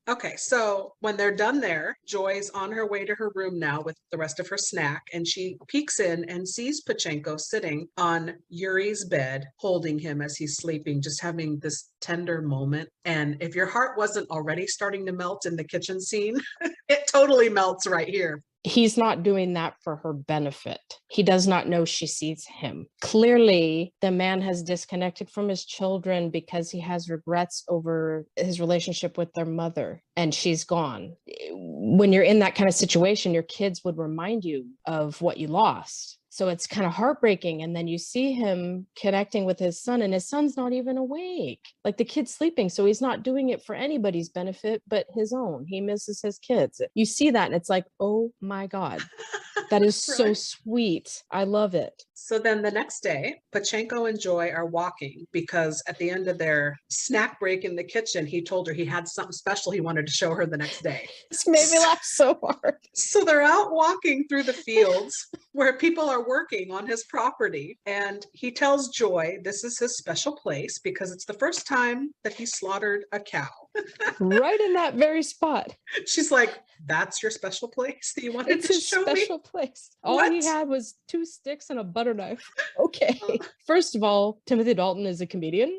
Okay, so when they're done there, Joy's on her way to her room now with the rest of her snack, and she peeks in and sees Pachenko sitting on Yuri's bed, holding him as he's sleeping, just having this tender moment. And if your heart wasn't already starting to melt in the kitchen scene, it totally melts right here. He's not doing that for her benefit. He does not know she sees him. Clearly, the man has disconnected from his children because he has regrets over his relationship with their mother, and she's gone. When you're in that kind of situation, your kids would remind you of what you lost. So it's kind of heartbreaking. And then you see him connecting with his son, and his son's not even awake. Like the kid's sleeping. So he's not doing it for anybody's benefit, but his own. He misses his kids. You see that, and it's like, oh my God, that is so sweet. I love it. So then the next day, Pachenko and Joy are walking because at the end of their snack break in the kitchen, he told her he had something special he wanted to show her the next day. This made me laugh so hard. So they're out walking through the fields where people are working on his property. And he tells Joy this is his special place because it's the first time that he slaughtered a cow. Right in that very spot. She's like, that's your special place that you wanted it's to his show special me? place. All What? he had was 2 sticks and a butter knife. Okay. First of all, Timothy Dalton is a comedian, ?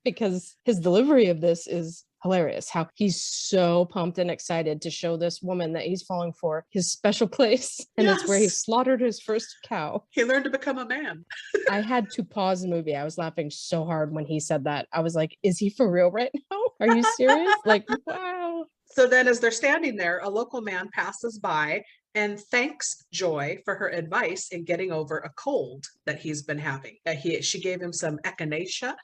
Because his delivery of this is hilarious. How he's so pumped and excited to show this woman that he's falling for his special place. And it's where he Yes. slaughtered his first cow. He learned to become a man. I had to pause the movie. I was laughing so hard when he said that. I was like, is he for real right now? Are you serious? Like, wow. So then as they're standing there, a local man passes by and thanks Joy for her advice in getting over a cold that he's been having. She gave him some echinacea,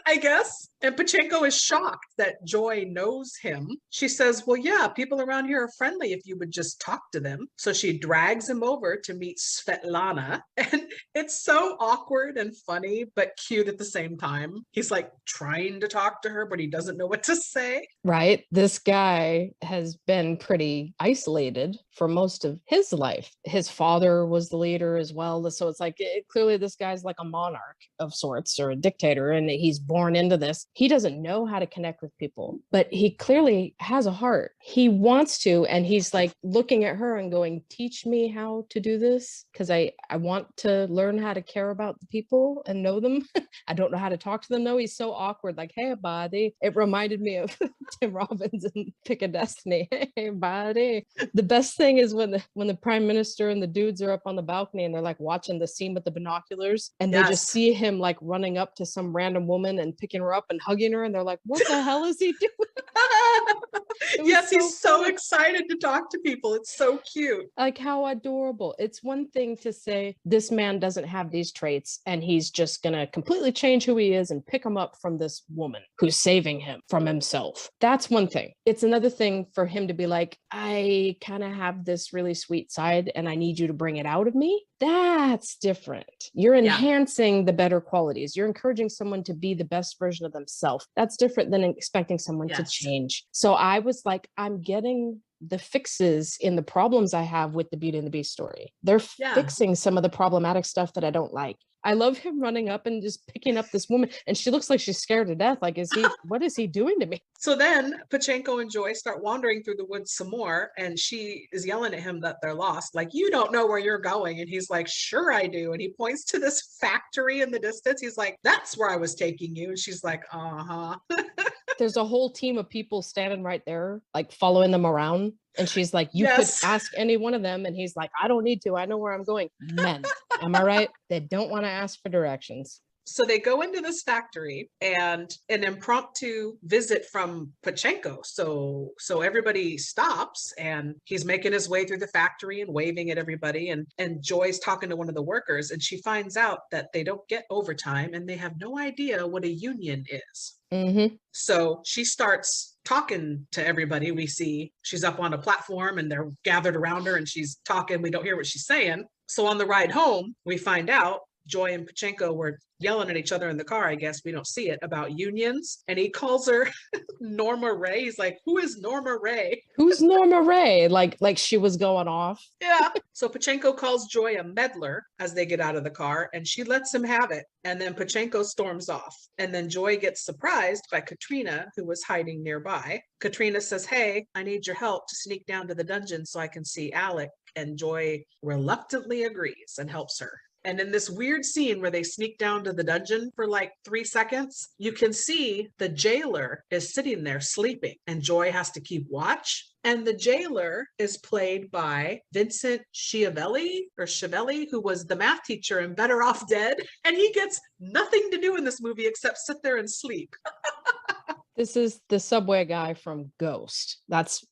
I guess. And Pachenko is shocked that Joy knows him. She says, well, yeah, people around here are friendly if you would just talk to them. So she drags him over to meet Svetlana. And it's so awkward and funny, but cute at the same time. He's like trying to talk to her, but he doesn't know what to say. Right? This guy has been pretty isolated for most of in his life. His father was the leader as well. So it's like, clearly this guy's like a monarch of sorts or a dictator, and he's born into this. He doesn't know how to connect with people, but he clearly has a heart. He wants to, and he's like looking at her and going, teach me how to do this, because I want to learn how to care about the people and know them. I don't know how to talk to them though. He's so awkward, like, hey buddy. It reminded me of Tim Robbins in Pick a Destiny. Hey buddy. The best thing is when the prime minister and the dudes are up on the balcony and they're like watching the scene with the binoculars, and they just see him like running up to some random woman and picking her up and hugging her, and they're like, what the hell is he doing? Yes, he's so excited to talk to people. It's so cute. Like, how adorable. It's one thing to say this man doesn't have these traits and he's just gonna completely change who he is and pick him up from this woman who's saving him from himself. That's one thing. It's another thing for him to be like, I kind of have this really sweet side and I need you to bring it out of me. That's different. You're enhancing the better qualities. You're encouraging someone to be the best version of themselves. That's different than expecting someone to change. So I was like, I'm getting the fixes in the problems I have with the Beauty and the Beast story. They're fixing some of the problematic stuff that I don't like. I love him running up and just picking up this woman, and she looks like she's scared to death. Like, what is he doing to me? So then Pachenko and Joy start wandering through the woods some more, and she is yelling at him that they're lost. Like, you don't know where you're going. And he's like, sure I do. And he points to this factory in the distance. He's like, that's where I was taking you. And she's like, uh-huh. There's a whole team of people standing right there, like following them around. And she's like, you could ask any one of them. And he's like, I don't need to. I know where I'm going. Men, am I right? They don't want to ask for directions. So they go into this factory, and an impromptu visit from Pachenko. So everybody stops, and he's making his way through the factory and waving at everybody. And Joy's talking to one of the workers, and she finds out that they don't get overtime and they have no idea what a union is. Mm-hmm. So she starts talking to everybody. We see she's up on a platform and they're gathered around her and she's talking. We don't hear what she's saying. So on the ride home, we find out Joy and Pachenko were yelling at each other in the car. I guess we don't see it, about unions. And he calls her Norma Ray. He's like, who is Norma Ray? Who's Norma Ray? Like she was going off. Yeah. So Pachenko calls Joy a meddler as they get out of the car, and she lets him have it. And then Pachenko storms off. And then Joy gets surprised by Katrina, who was hiding nearby. Katrina says, hey, I need your help to sneak down to the dungeon so I can see Alec. And Joy reluctantly agrees and helps her. And in this weird scene where they sneak down to the dungeon for like 3 seconds, you can see the jailer is sitting there sleeping, and Joy has to keep watch. And the jailer is played by Vincent Schiavelli, who was the math teacher in Better Off Dead. And he gets nothing to do in this movie except sit there and sleep. This is the subway guy from Ghost. That's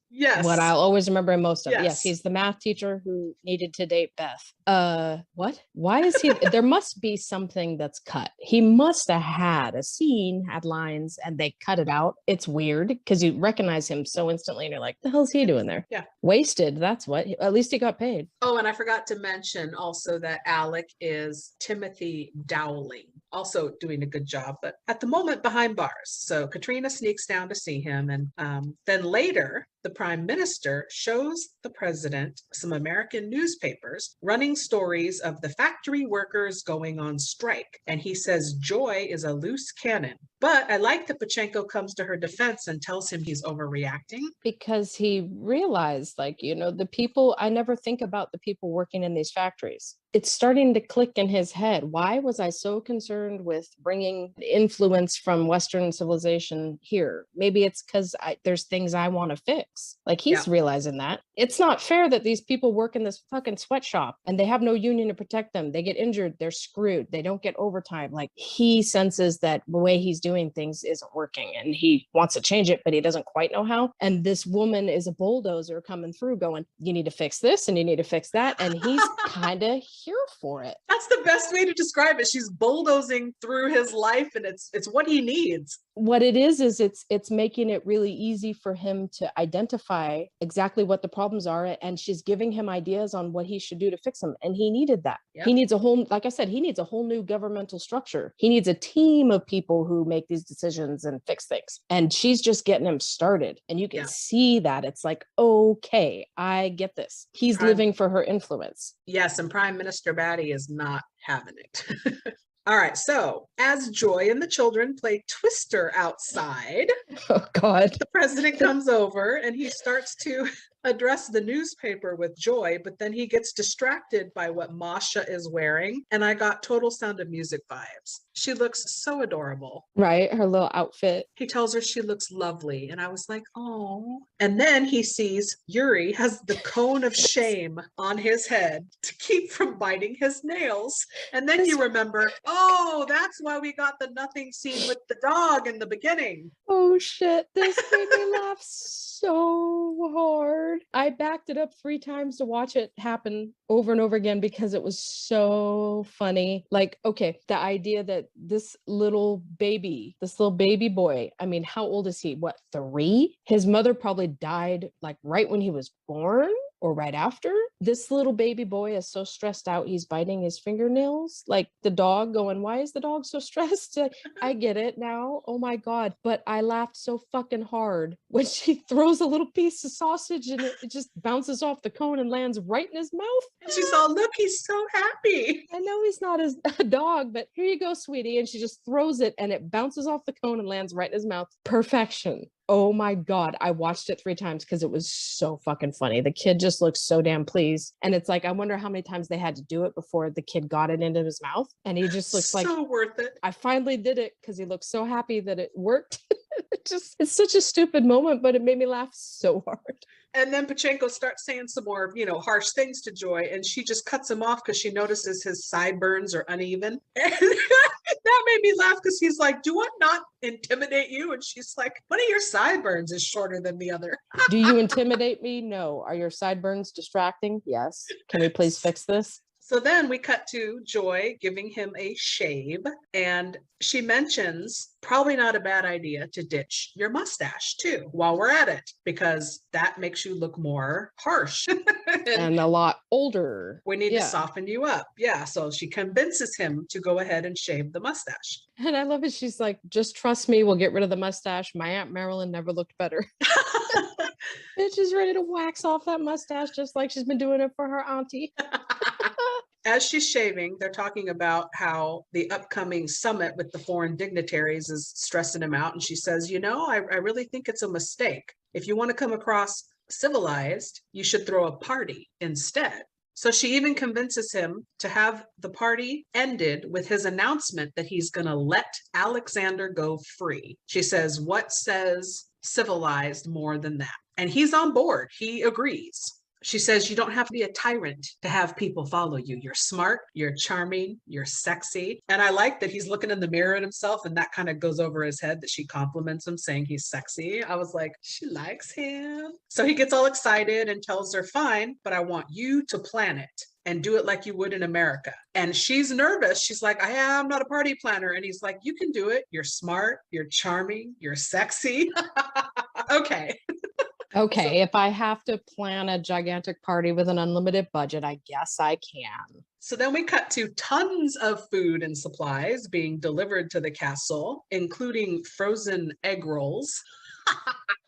what I'll always remember in most of it. Yes, he's the math teacher who needed to date Beth. What? Why is he? There must be something that's cut. He must have had a scene, had lines, and they cut it out. It's weird because you recognize him so instantly and you're like, the hell's he doing there? Yeah. Wasted. That's what. At least he got paid. Oh, and I forgot to mention also that Alec is Timothy Dowling, also doing a good job, but at the moment behind bars. So Katrina sneaks down to see him. And then later, the prime minister shows the president some American newspapers running stories of the factory workers going on strike. And he says Joy is a loose cannon. But I like that Pachenko comes to her defense and tells him he's overreacting. Because he realized, like, the people, I never think about the people working in these factories. It's starting to click in his head. Why was I so concerned with bringing influence from Western civilization here? Maybe it's because there's things I want to fix. Like, he's realizing that. It's not fair that these people work in this fucking sweatshop and they have no union to protect them. They get injured. They're screwed. They don't get overtime. Like, he senses that the way he's doing things isn't working and he wants to change it, but he doesn't quite know how. And this woman is a bulldozer coming through going, you need to fix this and you need to fix that. And he's kind of here for it. That's the best way to describe it. She's bulldozing through his life, and it's what he needs. What it is it's making it really easy for him to identify exactly what the problem problems are, and she's giving him ideas on what he should do to fix them. And he needed that. Yep. He needs a whole, like I said, he needs a whole new governmental structure. He needs a team of people who make these decisions and fix things. And she's just getting him started. And you can see that. It's like, okay, I get this. He's living for her influence. Yes, and Prime Minister Batty is not having it. All right, so as Joy and the children play Twister outside, oh God, the president comes over and he starts to address the newspaper with Joy, but then he gets distracted by what Masha is wearing, and I got total Sound of Music vibes. She looks so adorable. Right, her little outfit. He tells her she looks lovely, and I was like, oh. And then he sees Yuri has the cone of shame on his head to keep from biting his nails. And then you remember, oh, that's why we got the nothing scene with the dog in the beginning. Oh shit, this made me laugh so hard. I backed it up 3 times to watch it happen over and over again because it was so funny. Like, okay, the idea that this little baby boy, I mean, how old is he? What, 3? His mother probably died like right when he was born or right after. This little baby boy is so stressed out, he's biting his fingernails. Like the dog going, why is the dog so stressed? I get it now. Oh my God. But I laughed so fucking hard when she throws a little piece of sausage and it just bounces off the cone and lands right in his mouth. And she's all, look, he's so happy. I know he's not a dog, but here you go, sweetie. And she just throws it and it bounces off the cone and lands right in his mouth. Perfection. Oh my God. I watched it 3 times because it was so fucking funny. The kid just looks so damn pleased. And it's like, I wonder how many times they had to do it before the kid got it into his mouth. And he just looks like, so worth it. I finally did it because he looks so happy that it worked. It's such a stupid moment, but it made me laugh so hard. And then Pachenko starts saying some more, harsh things to Joy, and she just cuts him off because she notices his sideburns are uneven. And that made me laugh because he's like, do I not intimidate you? And she's like, one of your sideburns is shorter than the other. Do you intimidate me? No. Are your sideburns distracting? Yes. Can we please fix this? So then we cut to Joy giving him a shave, and she mentions probably not a bad idea to ditch your mustache too while we're at it, because that makes you look more harsh and a lot older. We need to soften you up. Yeah. So she convinces him to go ahead and shave the mustache. And I love it. She's like, just trust me, we'll get rid of the mustache. My Aunt Marilyn never looked better. Bitch is ready to wax off that mustache just like she's been doing it for her auntie. As she's shaving, they're talking about how the upcoming summit with the foreign dignitaries is stressing him out. And she says, I really think it's a mistake. If you want to come across civilized, you should throw a party instead. So she even convinces him to have the party ended with his announcement that he's going to let Alexander go free. She says, what says civilized more than that? And he's on board. He agrees. She says, you don't have to be a tyrant to have people follow you. You're smart, you're charming, you're sexy. And I like that he's looking in the mirror at himself, and that kind of goes over his head that she compliments him saying he's sexy. I was like, she likes him. So he gets all excited and tells her, fine, but I want you to plan it and do it like you would in America. And she's nervous. She's like, I am not a party planner. And he's like, you can do it. You're smart, you're charming, you're sexy. Okay. Okay, if I have to plan a gigantic party with an unlimited budget, I guess I can. So then we cut to tons of food and supplies being delivered to the castle, including frozen egg rolls.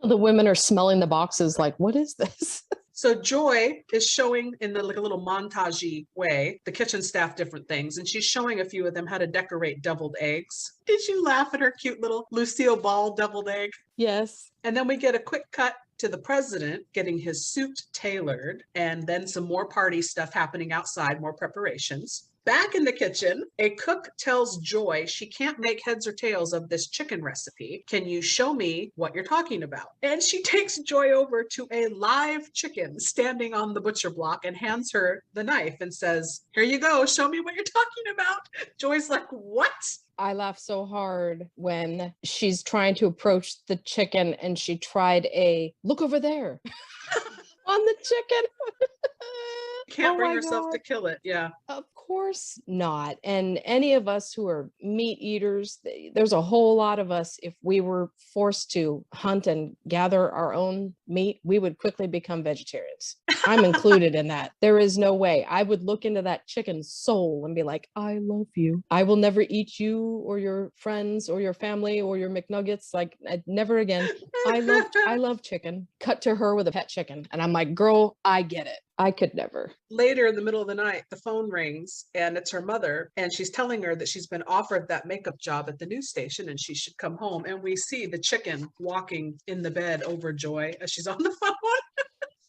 The women are smelling the boxes like, what is this? So Joy is showing in a little montage-y way, the kitchen staff different things, and she's showing a few of them how to decorate deviled eggs. Did you laugh at her cute little Lucille Ball deviled egg? Yes. And then we get a quick cut to the president getting his suit tailored, and then some more party stuff happening outside, more preparations. Back in the kitchen, a cook tells Joy she can't make heads or tails of this chicken recipe. Can you show me what you're talking about? And she takes Joy over to a live chicken standing on the butcher block and hands her the knife and says, here you go, show me what you're talking about. Joy's like, what? I laughed so hard when she's trying to approach the chicken and she tried a look over there on the chicken. Can't bring herself to kill it. Yeah. Of course not. And any of us who are meat eaters, there's a whole lot of us, if we were forced to hunt and gather our own meat, we would quickly become vegetarians. I'm included in that. There is no way. I would look into that chicken's soul and be like, I love you. I will never eat you or your friends or your family or your McNuggets. Like, never again. I love chicken. Cut to her with a pet chicken. And I'm like, girl, I get it. I could never. Later in the middle of the night, the phone rings and it's her mother. And she's telling her that she's been offered that makeup job at the news station and she should come home. And we see the chicken walking in the bed over Joy as she's on the phone.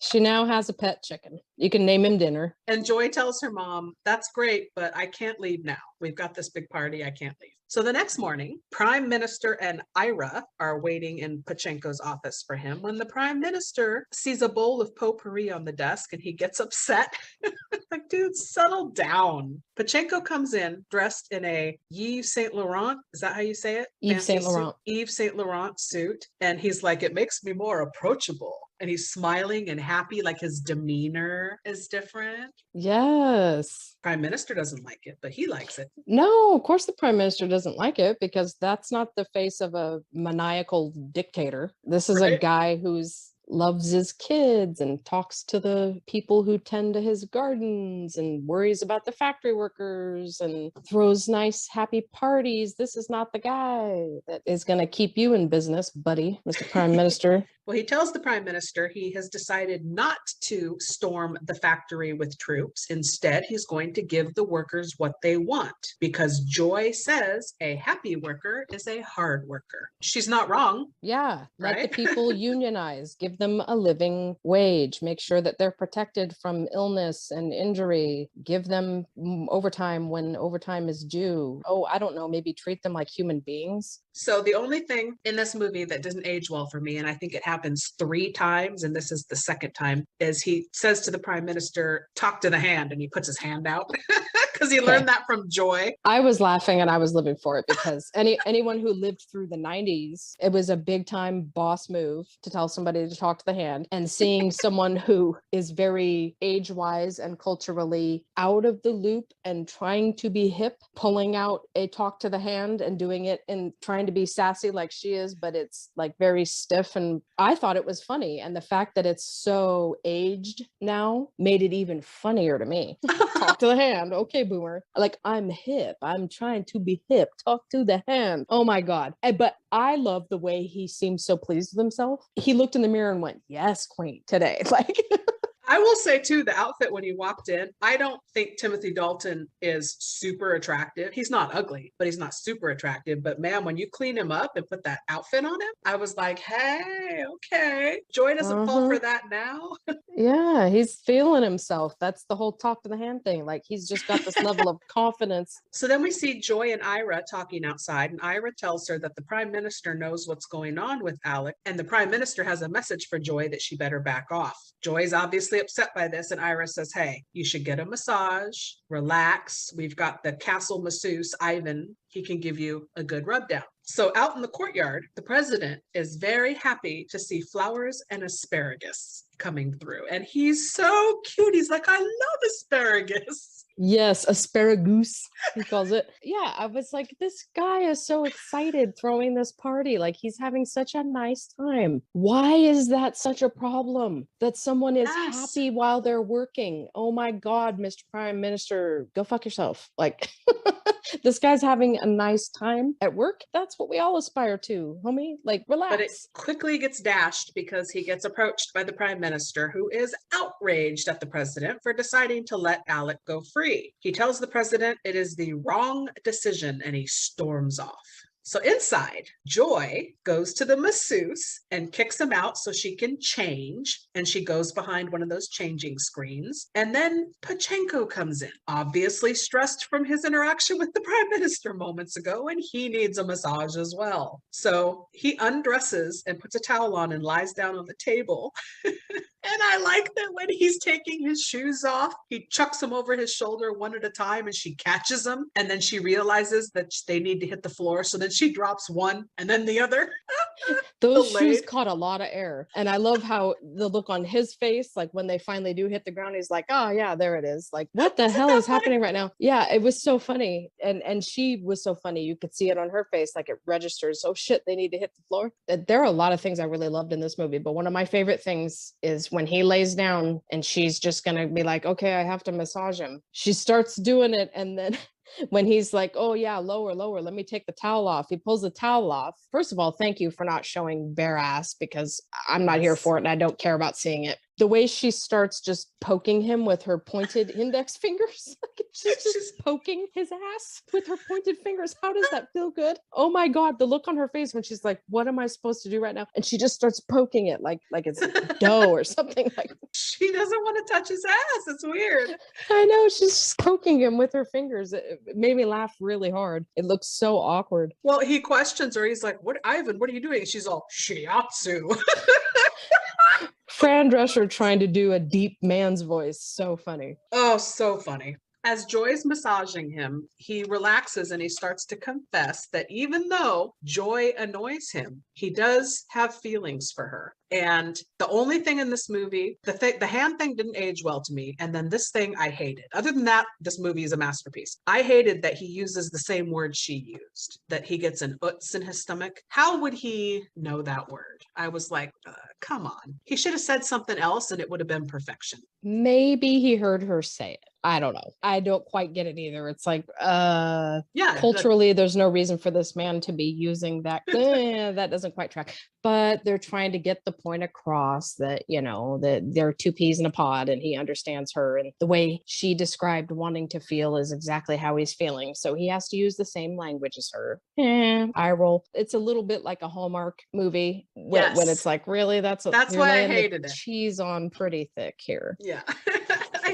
She now has a pet chicken. You can name him Dinner. And Joy tells her mom, that's great, but I can't leave now. We've got this big party. I can't leave. So the next morning, Prime Minister and Ira are waiting in Pachenko's office for him when the Prime Minister sees a bowl of potpourri on the desk and he gets upset. Like, dude, settle down. Pachenko comes in dressed in a Yves Saint Laurent. Is that how you say it? Yves Saint Laurent. Yves Saint Laurent suit. And he's like, it makes me more approachable. And he's smiling and happy, like his demeanor is different. Yes. Prime Minister doesn't like it, but he likes it. No, of course the Prime Minister doesn't like it because that's not the face of a maniacal dictator. This is a guy who's loves his kids and talks to the people who tend to his gardens and worries about the factory workers and throws nice happy parties. This is not the guy that is going to keep you in business, buddy, Mr. Prime Minister. Well, he tells the Prime Minister he has decided not to storm the factory with troops. Instead, he's going to give the workers what they want because Joy says a happy worker is a hard worker. She's not wrong. Yeah, let right? the people unionize, give them a living wage, make sure that they're protected from illness and injury, give them overtime when overtime is due. Oh, I don't know, maybe treat them like human beings. So the only thing in this movie that didn't age well for me, and I think it happens 3 times, and this is the second time, is he says to the Prime Minister, talk to the hand, and he puts his hand out. Because he learned that from Joy. I was laughing and I was living for it because anyone who lived through the 90s, it was a big time boss move to tell somebody to talk to the hand. And seeing someone who is very age-wise and culturally out of the loop and trying to be hip, pulling out a talk to the hand and doing it and trying to be sassy like she is, but it's like very stiff. And I thought it was funny. And the fact that it's so aged now made it even funnier to me. Talk to the hand. Okay, boomer. Like, I'm hip. I'm trying to be hip. Talk to the hand. Oh my God. But I love the way he seems so pleased with himself. He looked in the mirror and went, yes, queen, today. Like, I will say too, the outfit when he walked in, I don't think Timothy Dalton is super attractive. He's not ugly, but he's not super attractive. But man, when you clean him up and put that outfit on him, I was like, hey, okay. Joy doesn't fall for that now. Yeah, he's feeling himself. That's the whole talk to the hand thing. Like, he's just got this level of confidence. So then we see Joy and Ira talking outside, and Ira tells her that the Prime Minister knows what's going on with Alec, and the Prime Minister has a message for Joy that she better back off. Joy's obviously upset by this, and Ira says, hey, you should get a massage, relax. We've got the castle masseuse, Ivan. He can give you a good rub down. So out in the courtyard, the president is very happy to see flowers and asparagus coming through. And he's so cute. He's like, I love asparagus. Yes, asparagus, he calls it. Yeah, I was like, this guy is so excited throwing this party. Like, he's having such a nice time. Why is that such a problem? That someone is happy while they're working? Oh my God, Mr. Prime Minister, go fuck yourself. Like, this guy's having a nice time at work. That's what we all aspire to, homie. Like, relax. But it quickly gets dashed because he gets approached by the Prime Minister, who is outraged at the president for deciding to let Alec go free. He tells the president it is the wrong decision and he storms off. So inside, Joy goes to the masseuse and kicks him out so she can change. And she goes behind one of those changing screens. And then Pachenko comes in, obviously stressed from his interaction with the Prime Minister moments ago, and he needs a massage as well. So he undresses and puts a towel on and lies down on the table. And I like that when he's taking his shoes off, he chucks them over his shoulder one at a time and she catches them. And then she realizes that they need to hit the floor. So then she drops one and then the other. Those The shoes lathe. caught a lot of air. And I love how the look on his face, like when they finally do hit the ground, he's like, oh yeah, there it is. Like, what the hell is happening right now? Yeah, it was so funny. And she was so funny. You could see it on her face, like it registers. Oh shit, they need to hit the floor. There are a lot of things I really loved in this movie, but one of my favorite things is when he lays down and she's just gonna be like, okay, I have to massage him. She starts doing it, and then when he's like, oh yeah, lower, lower, let me take the towel off. He pulls the towel off. First of all, thank you for not showing bare ass, because I'm not here for it and I don't care about seeing it. The way she starts just poking him with her pointed index fingers, like she's just poking his ass with her pointed fingers. How does that feel good? Oh my God, the look on her face when she's like, what am I supposed to do right now? And she just starts poking it like it's dough or something. Like, She doesn't want to touch his ass. It's weird. I know, she's just poking him with her fingers. It made me laugh really hard. It looks so awkward. Well, he questions her. He's like, what, Ivan, what are you doing? She's all, shiatsu. Fran Drescher trying to do a deep man's voice. So funny. Oh, so funny. As Joy's massaging him, he relaxes and he starts to confess that even though Joy annoys him, he does have feelings for her. And the only thing in this movie, the hand thing didn't age well to me. And then this thing I hated. Other than that, this movie is a masterpiece. I hated that he uses the same word she used, that he gets an uts in his stomach. How would he know that word? I was like, come on. He should have said something else and it would have been perfection. Maybe he heard her say it. I don't know. I don't quite get it either. It's like, culturally, there's no reason for this man to be using that. That doesn't quite track. But they're trying to get the point across that, you know, that there are two peas in a pod and he understands her. And the way she described wanting to feel is exactly how he's feeling. So he has to use the same language as her. Eye roll. It's a little bit like a Hallmark movie when it's like, really? That's why I hated it. Cheese on pretty thick here. Yeah.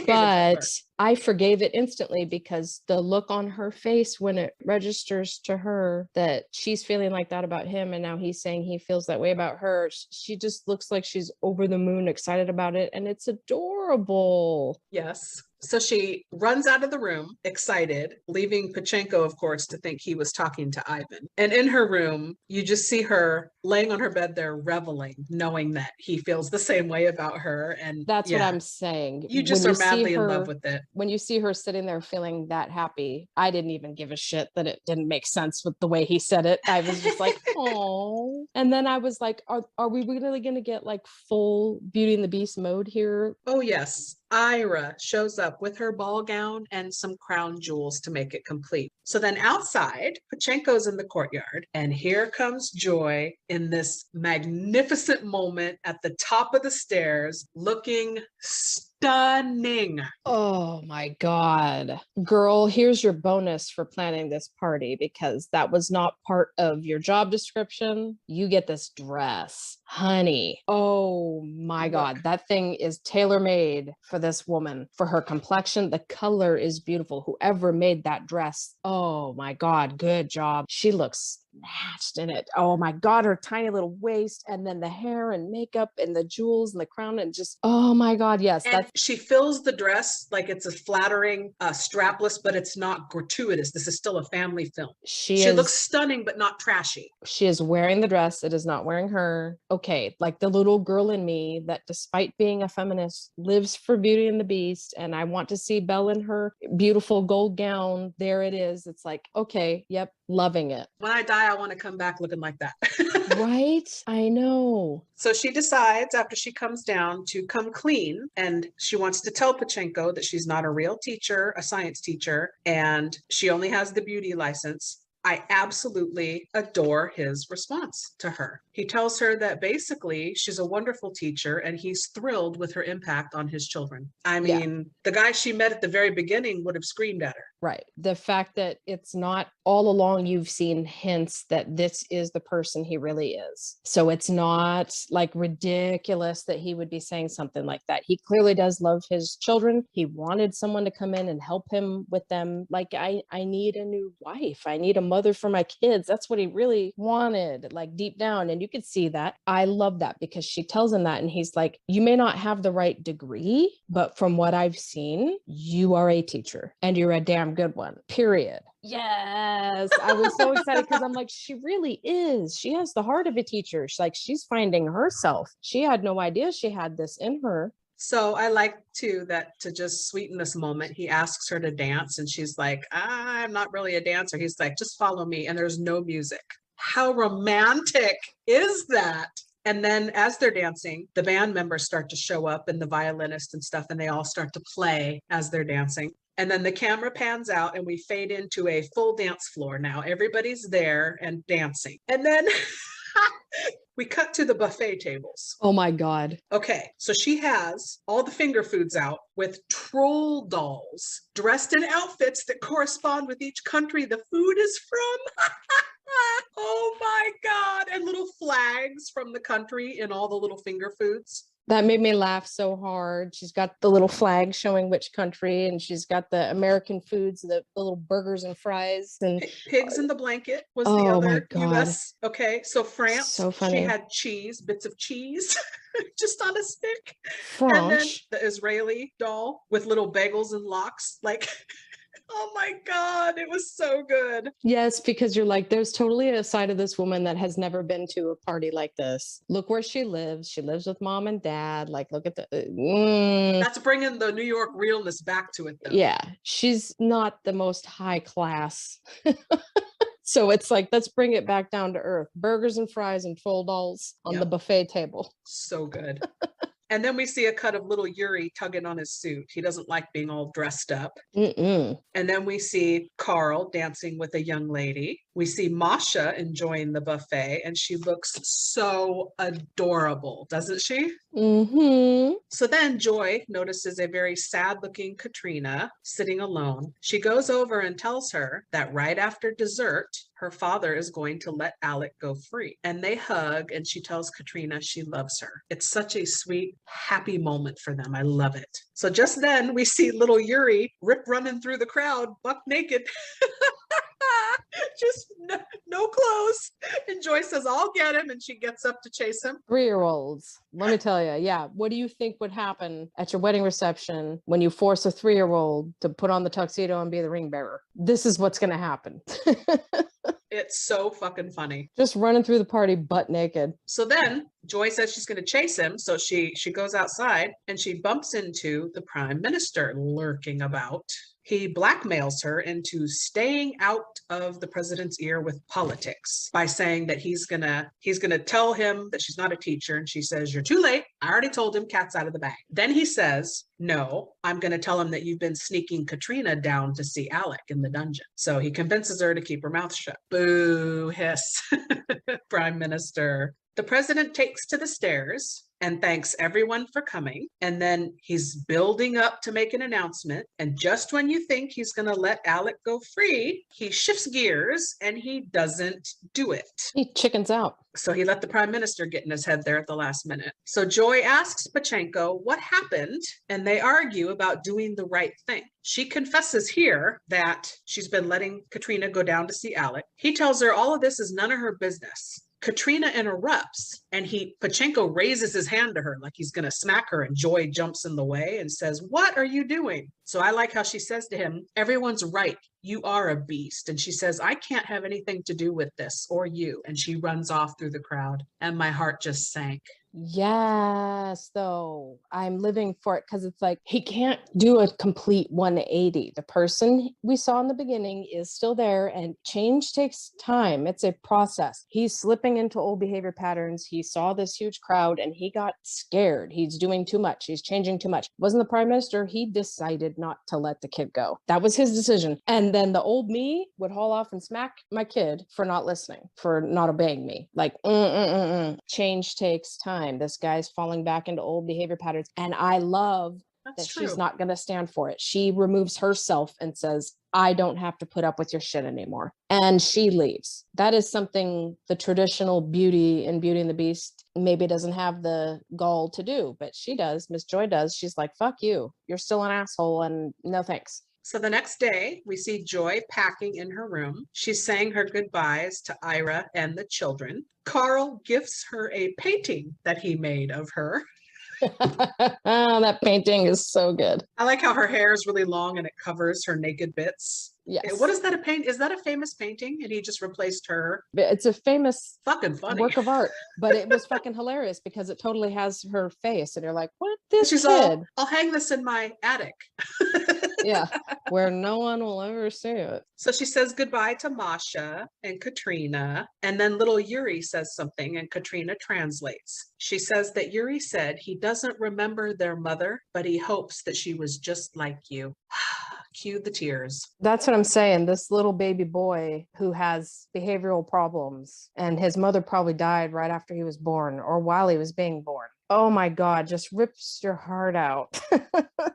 But I forgave it instantly because the look on her face when it registers to her that she's feeling like that about him, and now he's saying he feels that way about her, she just looks like she's over the moon excited about it, and it's adorable. Yes. So she runs out of the room, excited, leaving Pachenko, of course, to think he was talking to Ivan. And in her room, you just see her laying on her bed there, reveling, knowing that he feels the same way about her. And that's what I'm saying. You just are madly in love with it. When you see her sitting there feeling that happy, I didn't even give a shit that it didn't make sense with the way he said it. I was just like, oh. And then I was like, are we really going to get like full Beauty and the Beast mode here? Oh, yes. Ira shows up with her ball gown and some crown jewels to make it complete. So then outside, Pachenko's in the courtyard, and here comes Joy in this magnificent moment at the top of the stairs, looking stunning. Oh my God. Girl, here's your bonus for planning this party, because that was not part of your job description. You get this dress. Honey. Oh my God. That thing is tailor-made for this woman, for her complexion. The color is beautiful. Whoever made that dress, oh my God, good job. She looks snatched in it. Oh my God, her tiny little waist, and then the hair and makeup and the jewels and the crown, and just, oh my God, yes. And she fills the dress like it's a flattering strapless, but it's not gratuitous. This is still a family film. She looks stunning, but not trashy. She is wearing the dress. It is not wearing her. Okay, like the little girl in me that, despite being a feminist, lives for Beauty and the Beast, and I want to see Belle in her beautiful gold gown. There it is. It's like, okay, yep, loving it. When I die, I want to come back looking like that. Right? I know. So she decides, after she comes down, to come clean, and she wants to tell Pachenko that she's not a real teacher, a science teacher, and she only has the beauty license. I absolutely adore his response to her. He tells her that basically she's a wonderful teacher and he's thrilled with her impact on his children. I mean, the guy she met at the very beginning would have screamed at her. Right. The fact that it's not all along, you've seen hints that this is the person he really is. So it's not like ridiculous that he would be saying something like that. He clearly does love his children. He wanted someone to come in and help him with them. Like, I need a new wife. I need a mother for my kids. That's what he really wanted, like deep down. And You could see that. I love that because she tells him that. And he's like, you may not have the right degree, but from what I've seen, you are a teacher and you're a damn good one, period. Yes. I was so excited because I'm like, she really is. She has the heart of a teacher. She's finding herself. She had no idea she had this in her. So I like too that to just sweeten this moment, he asks her to dance and she's like, I'm not really a dancer. He's like, just follow me. And there's no music. How romantic is that? And then as they're dancing, the band members start to show up and the violinist and stuff, and they all start to play as they're dancing. And then the camera pans out and we fade into a full dance floor. Now everybody's there and dancing. And then we cut to the buffet tables. Oh my God. Okay, so she has all the finger foods out with troll dolls dressed in outfits that correspond with each country the food is from. Oh my God. And little flags from the country in all the little finger foods. That made me laugh so hard. She's got the little flag showing which country, and she's got the American foods, the little burgers and fries, and Pigs in the Blanket was the oh my other God. US. Okay, so France, So funny. she had cheese, bits of cheese just on a stick. French. And then the Israeli doll with little bagels and lox, like oh my God, it was so good. Yes, because you're like, there's totally a side of this woman that has never been to a party like this. Look where she lives. She lives with mom and dad. Like, look at the. That's bringing the New York realness back to it, though. Yeah, she's not the most high class. So it's like, let's bring it back down to earth. Burgers and fries and troll dolls on the buffet table. So good. And then we see a cut of little Yuri tugging on his suit. He doesn't like being all dressed up. Mm-mm. And then we see Carl dancing with a young lady. We see Masha enjoying the buffet, and she looks so adorable, doesn't she? Mm-hmm. So then Joy notices a very sad-looking Katrina sitting alone. She goes over and tells her that right after dessert, her father is going to let Alec go free. And they hug, and she tells Katrina she loves her. It's such a sweet, happy moment for them. I love it. So just then we see little Yuri rip running through the crowd, buck naked. Just no clothes. And Joy says, I'll get him. And she gets up to chase him. 3-year-olds. Let me tell you. Yeah. What do you think would happen at your wedding reception when you force a 3-year-old to put on the tuxedo and be the ring bearer? This is what's going to happen. It's so fucking funny. Just running through the party butt naked. So then Joy says she's going to chase him. So she goes outside and she bumps into the prime minister lurking about. He blackmails her into staying out of the president's ear with politics by saying that he's gonna tell him that she's not a teacher. And she says, you're too late. I already told him, cat's out of the bag. Then he says, no, I'm going to tell him that you've been sneaking Katrina down to see Alec in the dungeon. So he convinces her to keep her mouth shut. Boo, hiss. Prime Minister. The president takes to the stairs and thanks everyone for coming. And then he's building up to make an announcement. And just when you think he's going to let Alec go free, he shifts gears and he doesn't do it. He chickens out. So he let the prime minister get in his head there at the last minute. So Joy asks Pachenko what happened, and they argue about doing the right thing. She confesses here that she's been letting Katrina go down to see Alec. He tells her all of this is none of her business. Katrina interrupts and Pachenko raises his hand to her like he's going to smack her, and Joy jumps in the way and says, what are you doing? So I like how she says to him, everyone's right. You are a beast. And she says, I can't have anything to do with this or you. And she runs off through the crowd and my heart just sank. Yes, though I'm living for it because it's like he can't do a complete 180. The person we saw in the beginning is still there, and change takes time. It's a process. He's slipping into old behavior patterns. He saw this huge crowd and he got scared. He's doing too much. He's changing too much. It wasn't the prime minister. He decided not to let the kid go. That was his decision. And then the old me would haul off and smack my kid for not listening, for not obeying me. Like, change takes time. This guy's falling back into old behavior patterns. And I love that she's not going to stand for it. She removes herself and says, I don't have to put up with your shit anymore. And she leaves. That is something the traditional Beauty and Beauty and the Beast maybe doesn't have the gall to do, but she does. Miss Joy does. She's like, fuck you. You're still an asshole and no thanks. So the next day, we see Joy packing in her room. She's saying her goodbyes to Ira and the children. Carl gifts her a painting that he made of her. That painting is so good. I like how her hair is really long and it covers her naked bits. Yes. What is that Is that a famous painting? And he just replaced her. It's a famous fucking funny work of art, but it was fucking hilarious because it totally has her face, and you're like, what? This She's kid? I'll hang this in my attic. Yeah, where no one will ever see it. So she says goodbye to Masha and Katrina, and then little Yuri says something, and Katrina translates. She says that Yuri said he doesn't remember their mother, but he hopes that she was just like you. Cue the tears. That's what I'm saying. This little baby boy who has behavioral problems, and his mother probably died right after he was born or while he was being born. Oh my God, just rips your heart out.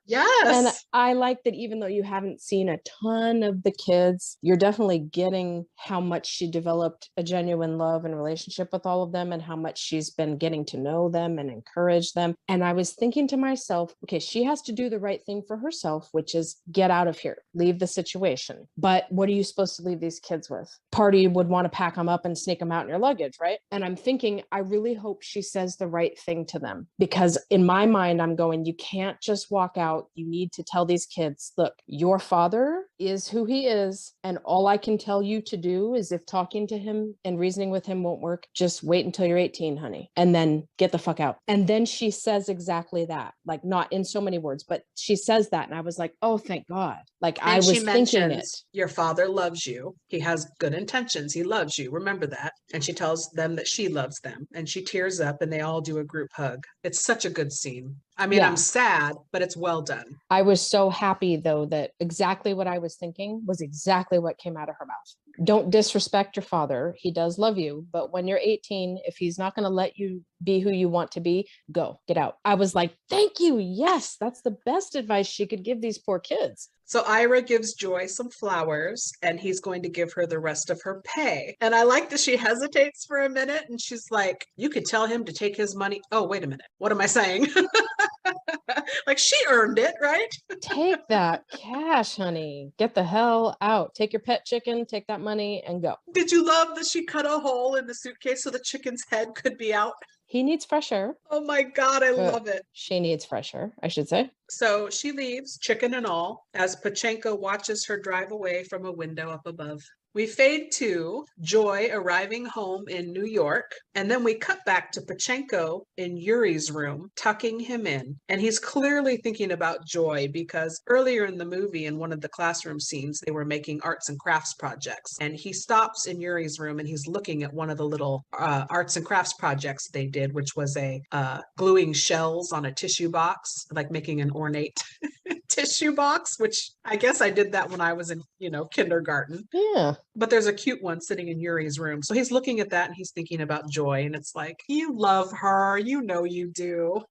Yes. And I like that even though you haven't seen a ton of the kids, you're definitely getting how much she developed a genuine love and relationship with all of them, and how much she's been getting to know them and encourage them. And I was thinking to myself, okay, she has to do the right thing for herself, which is get out of here, leave the situation. But what are you supposed to leave these kids with? Party would want to pack them up and sneak them out in your luggage, right? And I'm thinking, I really hope she says the right thing to them, because in my mind, I'm going, you can't just walk out. You need to tell these kids, look, your father is who he is. And all I can tell you to do is, if talking to him and reasoning with him won't work, just wait until you're 18, honey, and then get the fuck out. And then she says exactly that, like not in so many words, but she says that. And I was like, oh, thank God. Like I was thinking it. Your father loves you. He has good intentions. He loves you. Remember that. And she tells them that she loves them, and she tears up, and they all do a group hug. It's such a good scene. I mean, yeah. I'm sad, but it's well done. I was so happy, though, that exactly what I was thinking was exactly what came out of her mouth. Don't disrespect your father. He does love you. But when you're 18, if he's not going to let you be who you want to be, go, get out. I was like, thank you. Yes, that's the best advice she could give these poor kids. So Ira gives Joy some flowers, and he's going to give her the rest of her pay. And I like that she hesitates for a minute, and she's like, you could tell him to take his money. Oh, wait a minute. What am I saying? Like, she earned it, right? Take that cash, honey. Get the hell out. Take your pet chicken, take that money, and go. Did you love that she cut a hole in the suitcase so the chicken's head could be out? He needs fresh air. Oh my God, I love it. She needs fresh air, I should say. So she leaves, chicken and all, as Pachenko watches her drive away from a window up above. We fade to Joy arriving home in New York, and then we cut back to Pachenko in Yuri's room, tucking him in. And he's clearly thinking about Joy, because earlier in the movie, in one of the classroom scenes, they were making arts and crafts projects. And he stops in Yuri's room, and he's looking at one of the little arts and crafts projects they did, which was a gluing shells on a tissue box, like making an ornate tissue box, which I guess I did that when I was in, kindergarten. Yeah. But there's a cute one sitting in Yuri's room. So he's looking at that and he's thinking about Joy. And it's like, you love her. You know you do.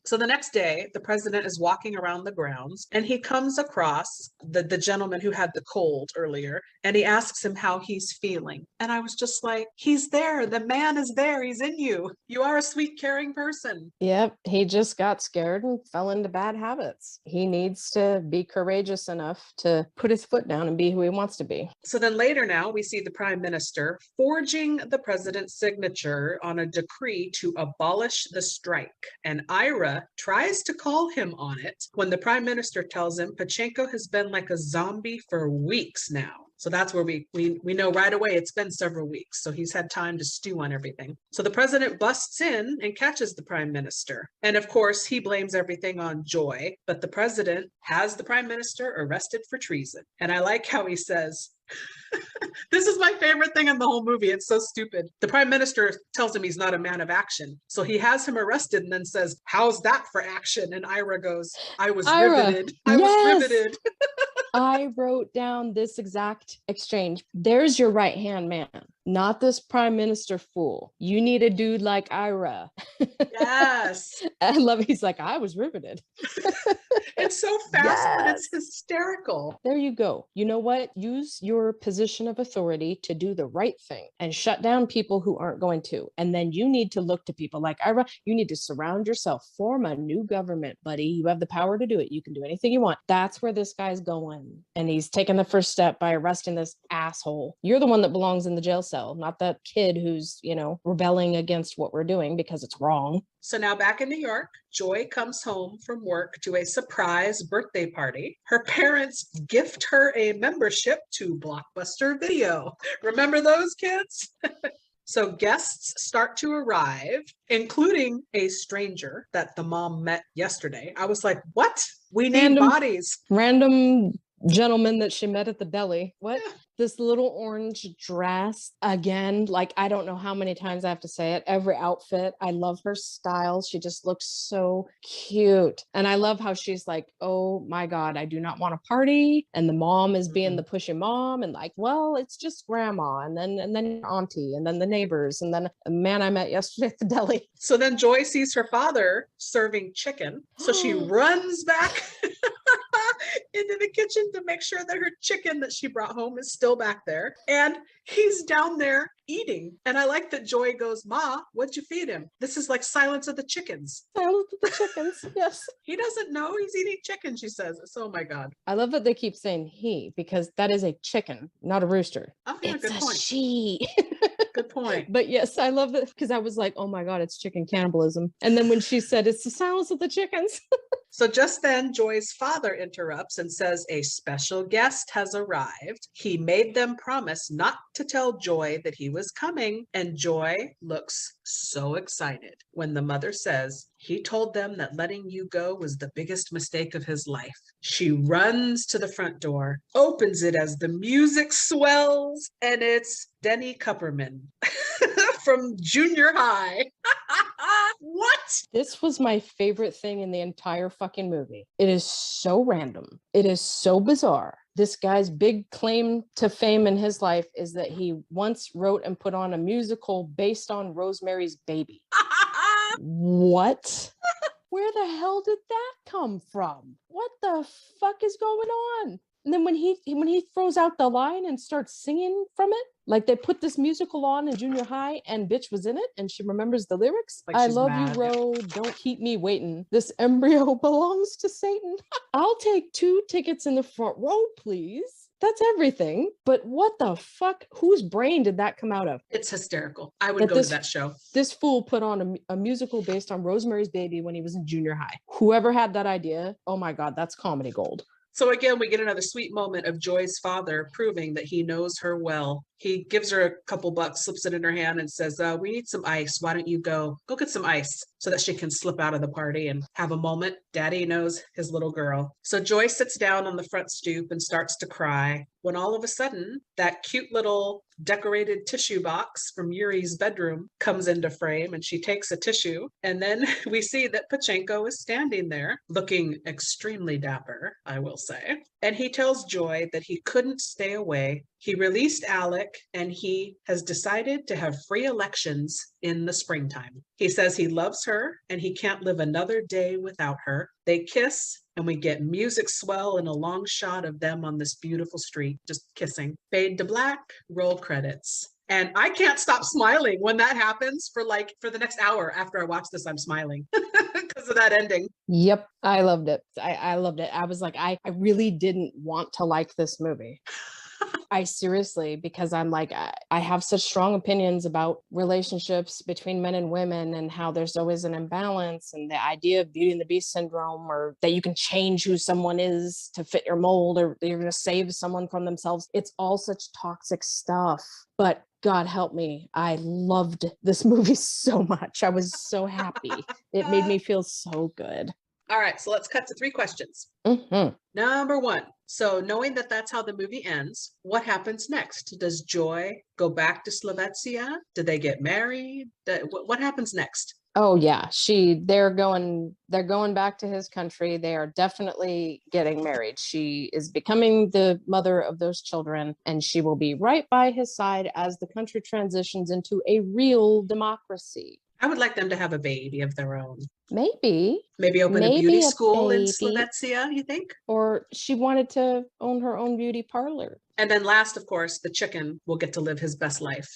So the next day, the president is walking around the grounds, and he comes across the gentleman who had the cold earlier, and he asks him how he's feeling. And I was just like, he's there. The man is there. He's in you. You are a sweet, caring person. Yep. He just got scared and fell into bad habits. He needs to be courageous enough to put his foot down and be who he wants to be. So then later now, we see the prime minister forging the president's signature on a decree to abolish the strike. And Ira tries to call him on it when the prime minister tells him Pachenko has been like a zombie for weeks now. So that's where we know right away it's been several weeks. So he's had time to stew on everything. So the president busts in and catches the prime minister. And of course, he blames everything on Joy, but the president has the prime minister arrested for treason. And I like how he says, this is my favorite thing in the whole movie. It's so stupid. The prime minister tells him he's not a man of action. So he has him arrested and then says, how's that for action? And Ira goes, I was riveted. I was riveted. I wrote down this exact exchange. There's your right hand man, not this prime minister fool. You need a dude like Ira. Yes. I love it. He's like, I was riveted. It's so fast, but It's hysterical. There you go. You know what? Use your position of authority to do the right thing and shut down people who aren't going to. And then you need to look to people like Ira. You need to surround yourself, form a new government, buddy. You have the power to do it. You can do anything you want. That's where this guy's going. And he's taking the first step by arresting this asshole. You're the one that belongs in the jail cell, not that kid who's, rebelling against what we're doing because it's wrong. So now back in New York, Joy comes home from work to a surprise birthday party. Her parents gift her a membership to Blockbuster Video. Remember those, kids? So guests start to arrive, including a stranger that the mom met yesterday. I was like, what? We need bodies. Random gentleman that she met at the deli. What? Yeah. This little orange dress again, like I don't know how many times I have to say it. Every outfit, I love her style. She just looks so cute. And I love how she's like, oh my God, I do not want to party. And the mom is being the pushy mom and like, well, it's just grandma and then auntie and then the neighbors and then a man I met yesterday at the deli. So then Joy sees her father serving chicken. So she runs back into the kitchen to make sure that her chicken that she brought home is still back there. And he's down there eating. And I like that Joy goes, Ma, what'd you feed him? This is like Silence of the Chickens. Silence of the Chickens, yes. He doesn't know he's eating chicken, she says. So, oh my God. I love that they keep saying he, because that is a chicken, not a rooster. Oh, yeah, it's good a point. she. Good point. But yes, I love that because I was like, oh my God, it's chicken cannibalism. And then when she said it's the Silence of the Chickens. So just then, Joy's father interrupts and says a special guest has arrived. He made them promise not to tell Joy that he was coming, and Joy looks so excited when the mother says, he told them that letting you go was the biggest mistake of his life. She runs to the front door, opens it as the music swells, and it's Denny Kupperman from junior high. What? This was my favorite thing in the entire fucking movie. It is so random. It is so bizarre. This guy's big claim to fame in his life is that he once wrote and put on a musical based on Rosemary's Baby. What? Where the hell did that come from? What the fuck is going on? And then when he throws out the line and starts singing from it, like they put this musical on in junior high and bitch was in it and she remembers the lyrics. Like I she's love mad. you, Ro. Don't keep me waiting. This embryo belongs to Satan. I'll take 2 tickets in the front row, please. That's everything. But what the fuck? Whose brain did that come out of? It's hysterical. I would go to that show. This fool put on a musical based on Rosemary's Baby when he was in junior high. Whoever had that idea, oh my God, that's comedy gold. So again, we get another sweet moment of Joy's father proving that he knows her well. He gives her a couple bucks, slips it in her hand and says, we need some ice. Why don't you go get some ice so that she can slip out of the party and have a moment. Daddy knows his little girl. So Joy sits down on the front stoop and starts to cry when all of a sudden that cute little decorated tissue box from Yuri's bedroom comes into frame and she takes a tissue. And then we see that Pachenko is standing there looking extremely dapper, I will say. And he tells Joy that he couldn't stay away. He released Alec and he has decided to have free elections in the springtime. He says he loves her and he can't live another day without her. They kiss and we get music swell and a long shot of them on this beautiful street, just kissing. Fade to black, roll credits. And I can't stop smiling when that happens for the next hour after I watch this, I'm smiling because of that ending. Yep. I loved it. I loved it. I was like, I really didn't want to like this movie. I seriously, because I'm like, I have such strong opinions about relationships between men and women and how there's always an imbalance and the idea of Beauty and the Beast syndrome, or that you can change who someone is to fit your mold, or you're going to save someone from themselves. It's all such toxic stuff. But God help me, I loved this movie so much. I was so happy. It made me feel so good. All right, so let's cut to 3 questions. Mm-hmm. Number 1. So knowing that that's how the movie ends, what happens next? Does Joy go back to Slovakia? Do they get married? What happens next? Oh yeah, they're going back to his country. They are definitely getting married. She is becoming the mother of those children, and she will be right by his side as the country transitions into a real democracy. I would like them to have a baby of their own. Maybe Maybe a beauty school in baby. Slovetia, you think? Or she wanted to own her own beauty parlor. And then last, of course, the chicken will get to live his best life.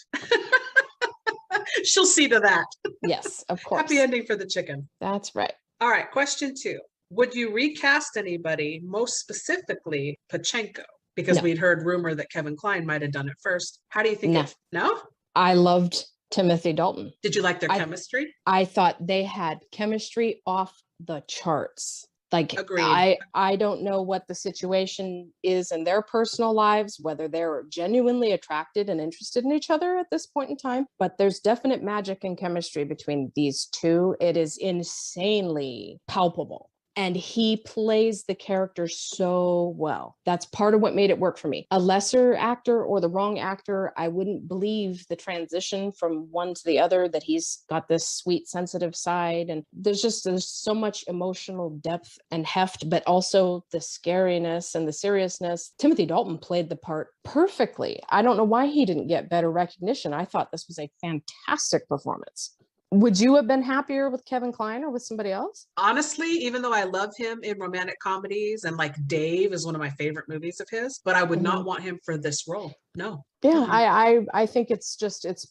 She'll see to that. Yes, of course. Happy ending for the chicken. That's right. All right, question 2. Would you recast anybody, most specifically Pachenko? Because No. we'd heard rumor that Kevin Kline might have done it first. How do you think No. No? I loved Timothy Dalton. Did you like their chemistry? I thought they had chemistry off the charts. Like, Agreed. I don't know what the situation is in their personal lives, whether they're genuinely attracted and interested in each other at this point in time, but there's definite magic and chemistry between these two. It is insanely palpable. And he plays the character so well. That's part of what made it work for me. A lesser actor or the wrong actor, I wouldn't believe the transition from one to the other, that he's got this sweet, sensitive side. And there's so much emotional depth and heft, but also the scariness and the seriousness. Timothy Dalton played the part perfectly. I don't know why he didn't get better recognition. I thought this was a fantastic performance. Would you have been happier with Kevin Kline or with somebody else? Honestly, even though I love him in romantic comedies, and like Dave is one of my favorite movies of his, but I would not want him for this role. No. Yeah, I think it's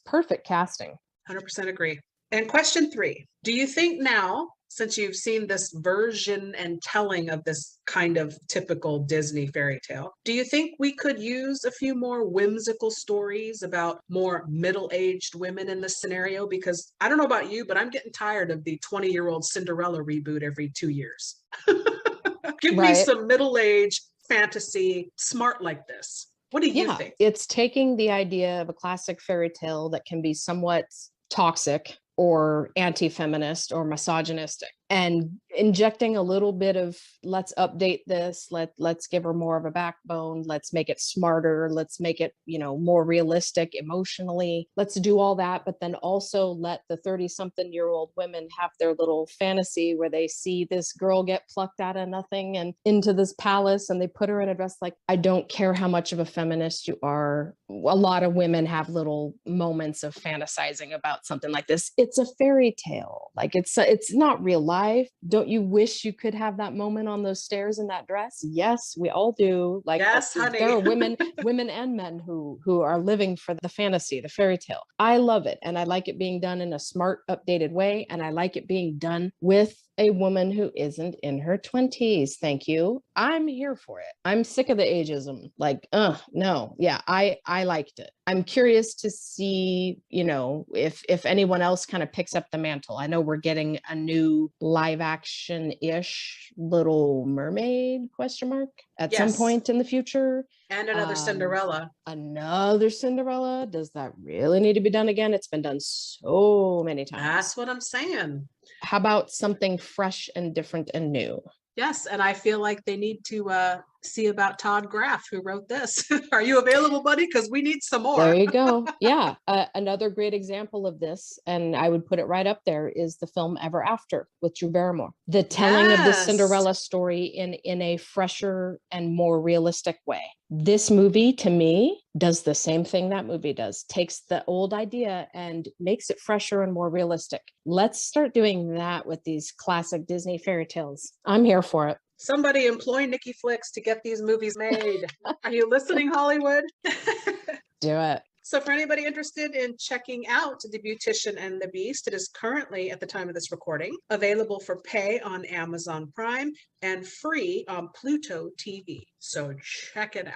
perfect casting. 100% agree. And question 3, do you think now, since you've seen this version and telling of this kind of typical Disney fairy tale, do you think we could use a few more whimsical stories about more middle-aged women in this scenario? Because I don't know about you, but I'm getting tired of the 20-year-old Cinderella reboot every 2 years. Give me some middle-aged fantasy, smart like this. What do you think? It's taking the idea of a classic fairy tale that can be somewhat toxic or anti-feminist or misogynistic, and injecting a little bit of, let's update this, let's give her more of a backbone, let's make it smarter, let's make it, more realistic emotionally, let's do all that, but then also let the 30-something-year-old women have their little fantasy where they see this girl get plucked out of nothing and into this palace, and they put her in a dress. Like, I don't care how much of a feminist you are, a lot of women have little moments of fantasizing about something like this. It's a fairy tale. Like, it's not real life. Don't you wish you could have that moment on those stairs in that dress? Yes, we all do. Like, yes, honey. There are women and men who are living for the fantasy, the fairy tale. I love it. And I like it being done in a smart, updated way. And I like it being done with a woman who isn't in her 20s. Thank you. I'm here for it. I'm sick of the ageism. Like, no. Yeah, I liked it. I'm curious to see, if anyone else kind of picks up the mantle. I know we're getting a new live action-ish Little Mermaid ? At some point in the future. And another Cinderella. Another Cinderella. Does that really need to be done again? It's been done so many times. That's what I'm saying. How about something fresh and different and new? Yes, and I feel like they need to see about Todd Graff, who wrote this. Are you available, buddy? Because we need some more. There you go. Yeah. Another great example of this, and I would put it right up there, is the film Ever After with Drew Barrymore. The telling of the Cinderella story in a fresher and more realistic way. This movie, to me, does the same thing that movie does. Takes the old idea and makes it fresher and more realistic. Let's start doing that with these classic Disney fairy tales. I'm here for it. Somebody employ Nikki Flicks to get these movies made. Are you listening, Hollywood? Do it. So for anybody interested in checking out The Beautician and the Beast, it is currently, at the time of this recording, available for pay on Amazon Prime and free on Pluto TV. So check it out.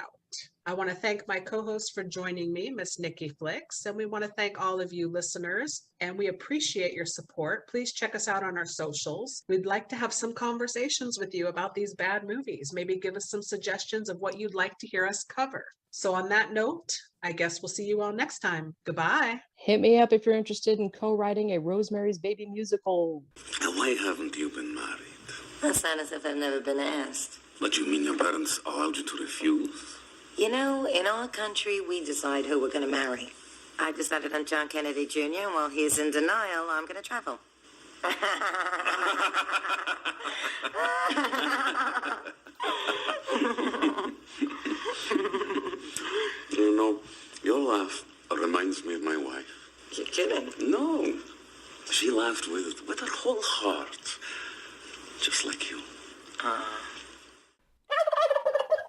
I want to thank my co-host for joining me, Miss Nikki Flicks, and we want to thank all of you listeners, and we appreciate your support. Please check us out on our socials. We'd like to have some conversations with you about these bad movies. Maybe give us some suggestions of what you'd like to hear us cover. So on that note, I guess we'll see you all next time. Goodbye. Hit me up if you're interested in co-writing a Rosemary's Baby musical. And why haven't you been married? That sounds as if I've never been asked. But you mean your parents allowed you to refuse? You know, in our country, we decide who we're going to marry. I decided on John Kennedy Jr., and while he's in denial, I'm going to travel. You know, your laugh reminds me of my wife. You're kidding. No. She laughed with her whole heart. Just like you.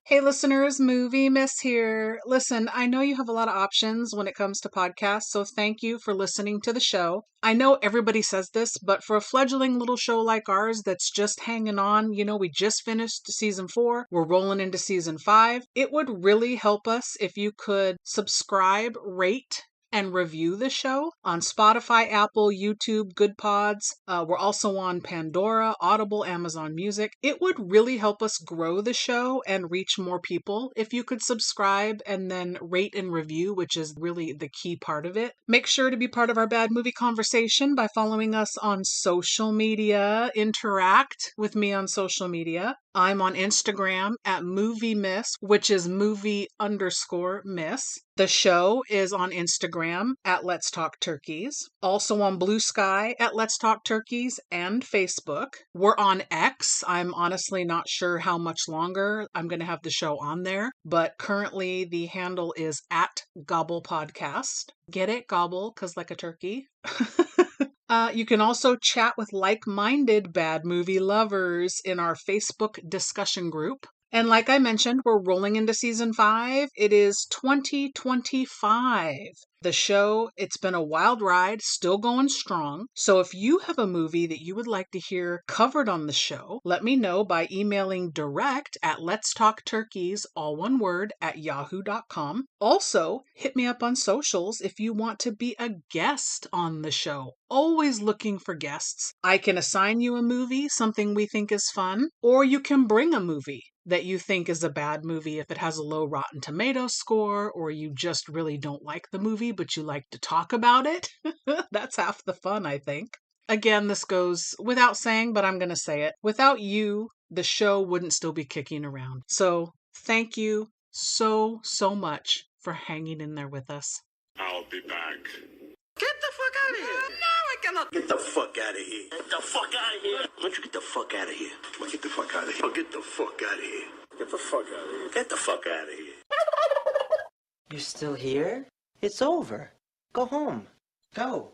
Hey listeners, Movie Miss here. Listen, I know you have a lot of options when it comes to podcasts, so thank you for listening to the show. I know everybody says this, but for a fledgling little show like ours that's just hanging on, we just finished season 4, we're rolling into season 5, it would really help us if you could subscribe, rate, and review the show on Spotify, Apple, YouTube, Good Pods. We're also on Pandora, Audible, Amazon Music. It would really help us grow the show and reach more people if you could subscribe and then rate and review, which is really the key part of it. Make sure to be part of our Bad Movie conversation by following us on social media. Interact with me on social media. I'm on Instagram at Movie Miss, which is movie_miss. The show is on Instagram at Let's Talk Turkeys. Also on Blue Sky at Let's Talk Turkeys and Facebook. We're on X. I'm honestly not sure how much longer I'm going to have the show on there, but currently the handle is at Gobble Podcast. Get it? Gobble, 'cause like a turkey. You can also chat with like-minded bad movie lovers in our Facebook discussion group. And like I mentioned, we're rolling into season 5. It is 2025. The show, it's been a wild ride, still going strong. So if you have a movie that you would like to hear covered on the show, let me know by emailing direct at letstalkturkeys, all one word, at yahoo.com. Also, hit me up on socials if you want to be a guest on the show. Always looking for guests. I can assign you a movie, something we think is fun, or you can bring a movie that you think is a bad movie if it has a low Rotten Tomatoes score, or you just really don't like the movie, but you like to talk about it. That's half the fun, I think. Again, this goes without saying, but I'm going to say it. Without you, the show wouldn't still be kicking around. So thank you so much for hanging in there with us. I'll be back. Get the fuck out of here! No, I cannot. Get the fuck out of here. Get the fuck out of here. Why don't you get the fuck out of here? Well, get the fuck out of here. Oh, get the fuck out of here. Get the fuck out of here. Get the fuck out of here. You're still here? It's over. Go home. Go.